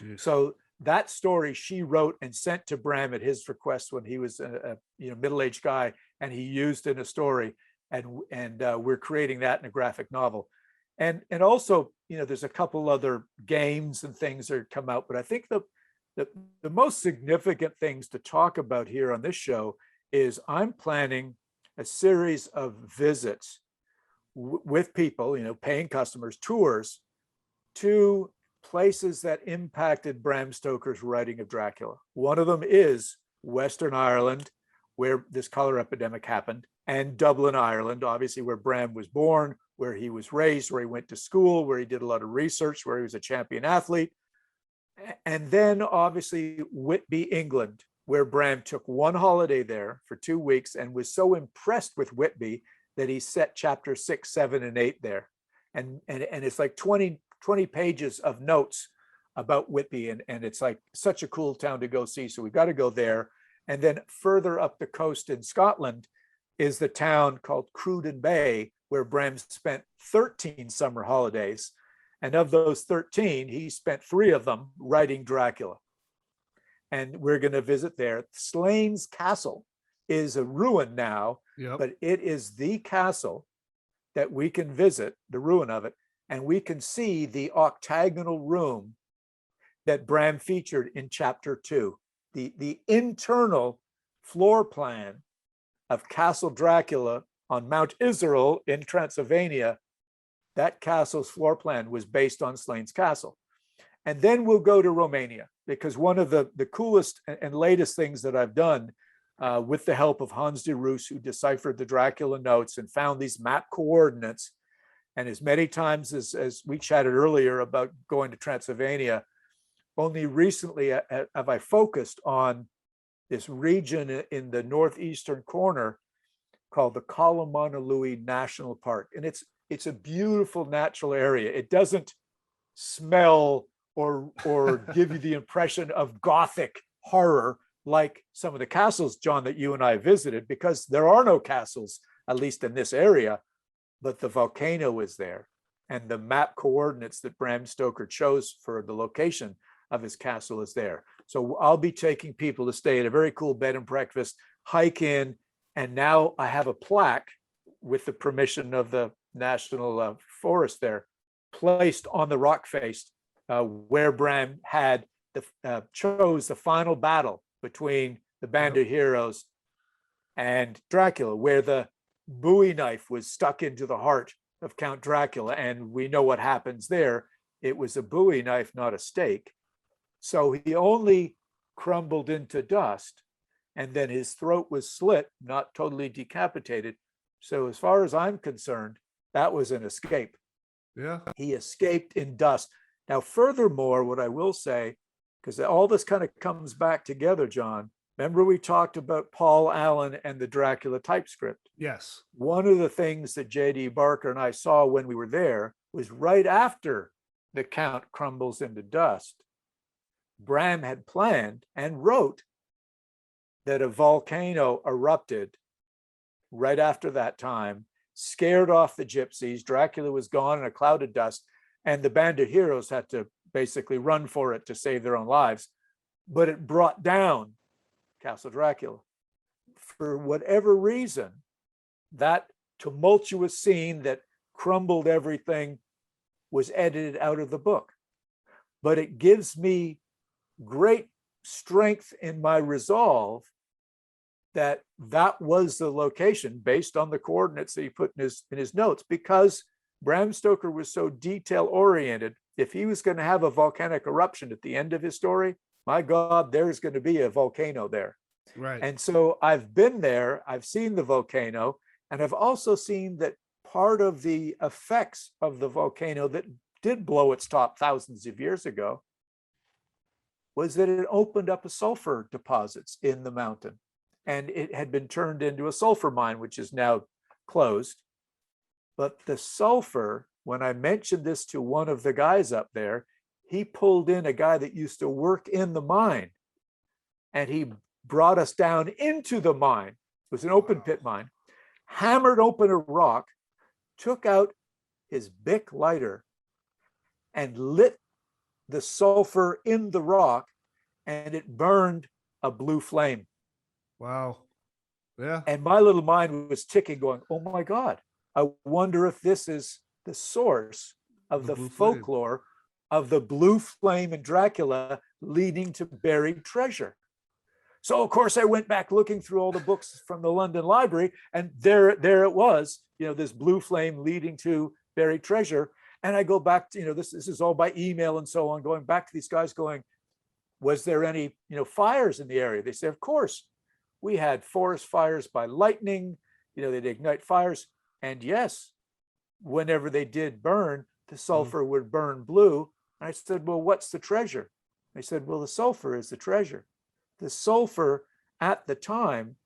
B: Jeez. So that story she wrote and sent to Bram at his request when he was a middle-aged guy, and he used in a story, and we're creating that in a graphic novel. And also, there's a couple other games and things that come out, but I think the most significant things to talk about here on this show is I'm planning a series of visits with people, paying customers, tours to places that impacted Bram Stoker's writing of Dracula. One of them is Western Ireland, where this cholera epidemic happened, and Dublin, Ireland, obviously where Bram was born, where he was raised, where he went to school, where he did a lot of research, where he was a champion athlete. And then obviously Whitby, England, where Bram took one holiday there for 2 weeks and was so impressed with Whitby that he set chapters 6, 7, and 8 there. And it's like 20 pages of notes about Whitby. And it's like such a cool town to go see. So we've got to go there. And then further up the coast in Scotland is the town called Cruden Bay, where Bram spent 13 summer holidays. And of those 13, he spent 3 of them writing Dracula. And we're going to visit there. Slains Castle is a ruin now, but it is the castle that we can visit, the ruin of it, and we can see the octagonal room that Bram featured in chapter 2. The internal floor plan of Castle Dracula on Mount Israel in Transylvania, that castle's floor plan was based on Slains Castle. And then we'll go to Romania, because one of the coolest and latest things that I've done
C: with the help of Hans de Roos, who deciphered the Dracula notes and found these map coordinates. And as many times as we chatted earlier about going to Transylvania, only recently have I focused on this region in the northeastern corner called the Kolomanului National Park. And it's a beautiful natural area. It doesn't smell or give you the impression of Gothic horror like some of the castles, John, that you and I visited, because there are no castles, at least in this area, but the volcano is there. And the map coordinates that Bram Stoker chose for the location of his castle is there. So I'll be taking people to stay at a very cool bed and breakfast, hike in, and now I have a plaque with the permission of the National Forest there, placed on the rock face where Bram had chose the final battle between the band of heroes and Dracula, where the Bowie knife was stuck into the heart of Count Dracula. And we know what happens there. It was a Bowie knife, not a stake. So he only crumbled into dust, and then his throat was slit, not totally decapitated. So as far as I'm concerned, that was an escape.
A: Yeah.
C: He escaped in dust. Now, furthermore, what I will say, because all this kind of comes back together, John, remember we talked about Paul Allen and the Dracula typescript?
A: Yes.
C: One of the things that J.D. Barker and I saw when we were there was right after the Count crumbles into dust, Bram had planned and wrote that a volcano erupted right after that time, scared off the gypsies. Dracula was gone in a cloud of dust, and the band of heroes had to basically run for it to save their own lives. But it brought down Castle Dracula. For whatever reason, that tumultuous scene that crumbled everything was edited out of the book. But it gives me great strength in my resolve that that was the location based on the coordinates that he put in his notes, because Bram Stoker was so detail oriented. If he was going to have a volcanic eruption at the end of his story, my God, there's going to be a volcano there.
A: Right.
C: And so I've been there, I've seen the volcano, and I've also seen that part of the effects of the volcano that did blow its top thousands of years ago was that it opened up a sulfur deposits in the mountain. And it had been turned into a sulfur mine, which is now closed. But the sulfur, when I mentioned this to one of the guys up there, he pulled in a guy that used to work in the mine. And he brought us down into the mine. It was an open pit mine, hammered open a rock, took out his Bic lighter and lit the sulfur in the rock, and it burned a blue flame.
A: Wow. Yeah.
C: And my little mind was ticking, going, oh my God, I wonder if this is the source of the folklore of the blue flame in Dracula leading to buried treasure. So of course I went back looking through all the books from the London Library, and there it was, this blue flame leading to buried treasure. And I go back to, this is all by email and so on, going back to these guys going, was there any, fires in the area? They say, of course. We had forest fires by lightning, they'd ignite fires. And yes, whenever they did burn, the sulfur would burn blue. And I said, well, what's the treasure? They said, well, the sulfur is the treasure. The sulfur at the time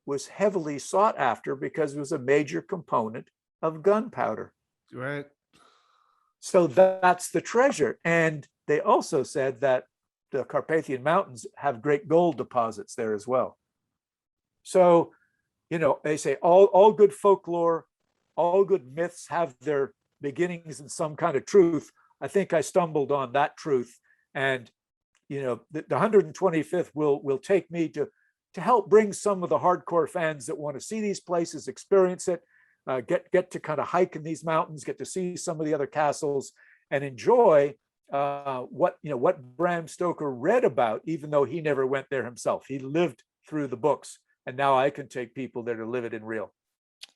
C: was heavily sought after because it was a major component of gunpowder.
A: Right.
C: So that's the treasure. And they also said that the Carpathian Mountains have great gold deposits there as well. So, they say all good folklore, all good myths have their beginnings in some kind of truth. I think I stumbled on that truth. And, the 125th will take me to help bring some of the hardcore fans that want to see these places, experience it, get to kind of hike in these mountains, get to see some of the other castles, and enjoy what Bram Stoker read about, even though he never went there himself. He lived through the books. And now I can take people there to live it in real.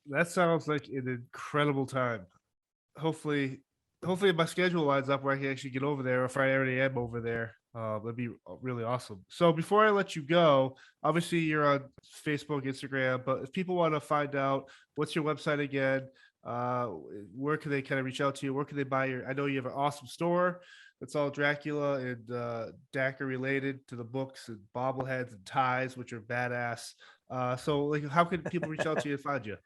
A: That sounds like an incredible time. Hopefully my schedule lines up where I can actually get over there, if I already am over there. That'd be really awesome. So before I let you go, obviously you're on Facebook, Instagram, but if people want to find out, what's your website again? Uh, where can they kind of reach out to you? Where can they buy your? I know you have an awesome store that's all Dracula and Dacre related to the books and bobbleheads and ties, which are badass. So like, how can people reach out to you and find you?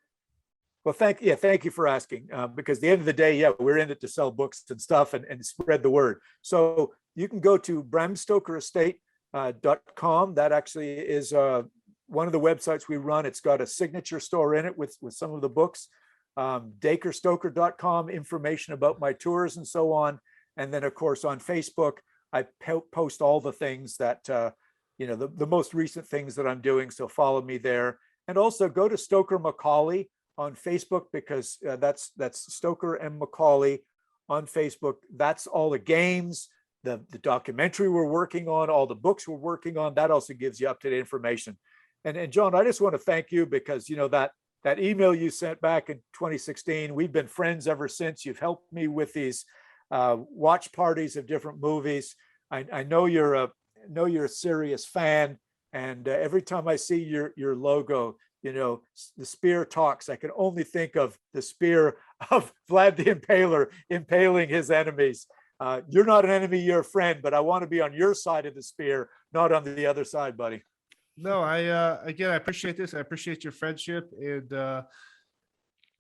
C: Well, thank you for asking. Because at the end of the day, yeah, we're in it to sell books and stuff and spread the word. So you can go to bramstokerestate.com. That actually is one of the websites we run. It's got a signature store in it with some of the books. Dacrestoker.com, information about my tours and so on. And then, of course, on Facebook, I post all the things that, the most recent things that I'm doing. So follow me there. And also go to Stoker Macaulay on Facebook, because that's Stoker and Macaulay on Facebook. That's all the games, the documentary we're working on, all the books we're working on. That also gives you up-to-date information. And John, I just want to thank you because, that email you sent back in 2016, we've been friends ever since. You've helped me with these watch parties of different movies. I know you're a serious fan, and every time I see your logo, the spear talks, I can only think of the spear of Vlad the Impaler impaling his enemies. You're not an enemy, you're a friend, but I want to be on your side of the spear, not on the other side, buddy.
A: No, I appreciate this. I appreciate your friendship, and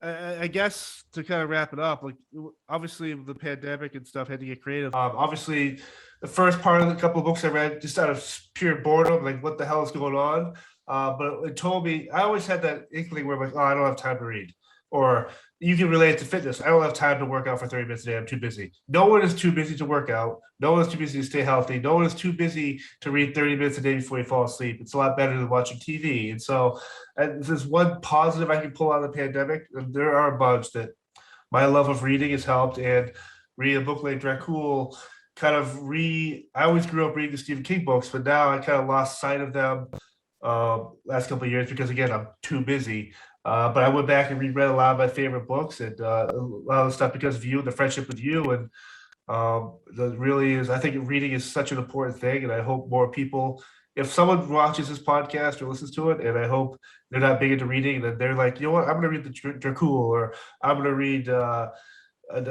A: I guess to kind of wrap it up, like obviously the pandemic and stuff had to get creative. Obviously, the first part of the couple of books I read, just out of pure boredom, like what the hell is going on? But it told me, I always had that inkling where I'm like, oh, I don't have time to read. Or you can relate it to fitness. I don't have time to work out for 30 minutes a day. I'm too busy. No one is too busy to work out. No one is too busy to stay healthy. No one is too busy to read 30 minutes a day before you fall asleep. It's a lot better than watching TV. And so if there's one positive I can pull out of the pandemic, there are a bunch that my love of reading has helped. And reading a book like Dracul I always grew up reading the Stephen King books, but now I kind of lost sight of them last couple of years because, again, I'm too busy. But I went back and reread a lot of my favorite books and a lot of the stuff because of you and the friendship with you. And I think reading is such an important thing. And I hope more people, if someone watches this podcast or listens to it, and I hope they're not big into reading, that they're like, you know what, I'm going to read the Dracul, or I'm going to read a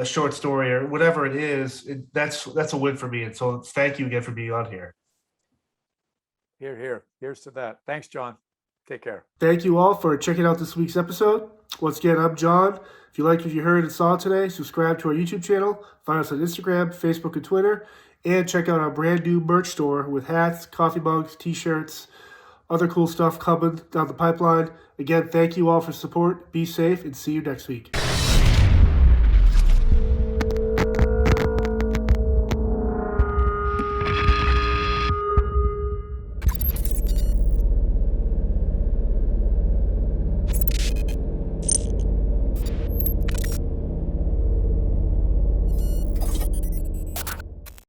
A: short story or whatever it is. That's a win for me. And so thank you again for being on here.
C: Here's to that. Thanks, John. Take care.
A: Thank you all for checking out this week's episode. Once again, I'm John. If you liked what you heard and saw today, subscribe to our YouTube channel, find us on Instagram, Facebook, and Twitter, and check out our brand new merch store with hats, coffee mugs, t-shirts, other cool stuff coming down the pipeline. Again, thank you all for support. Be safe and see you next week.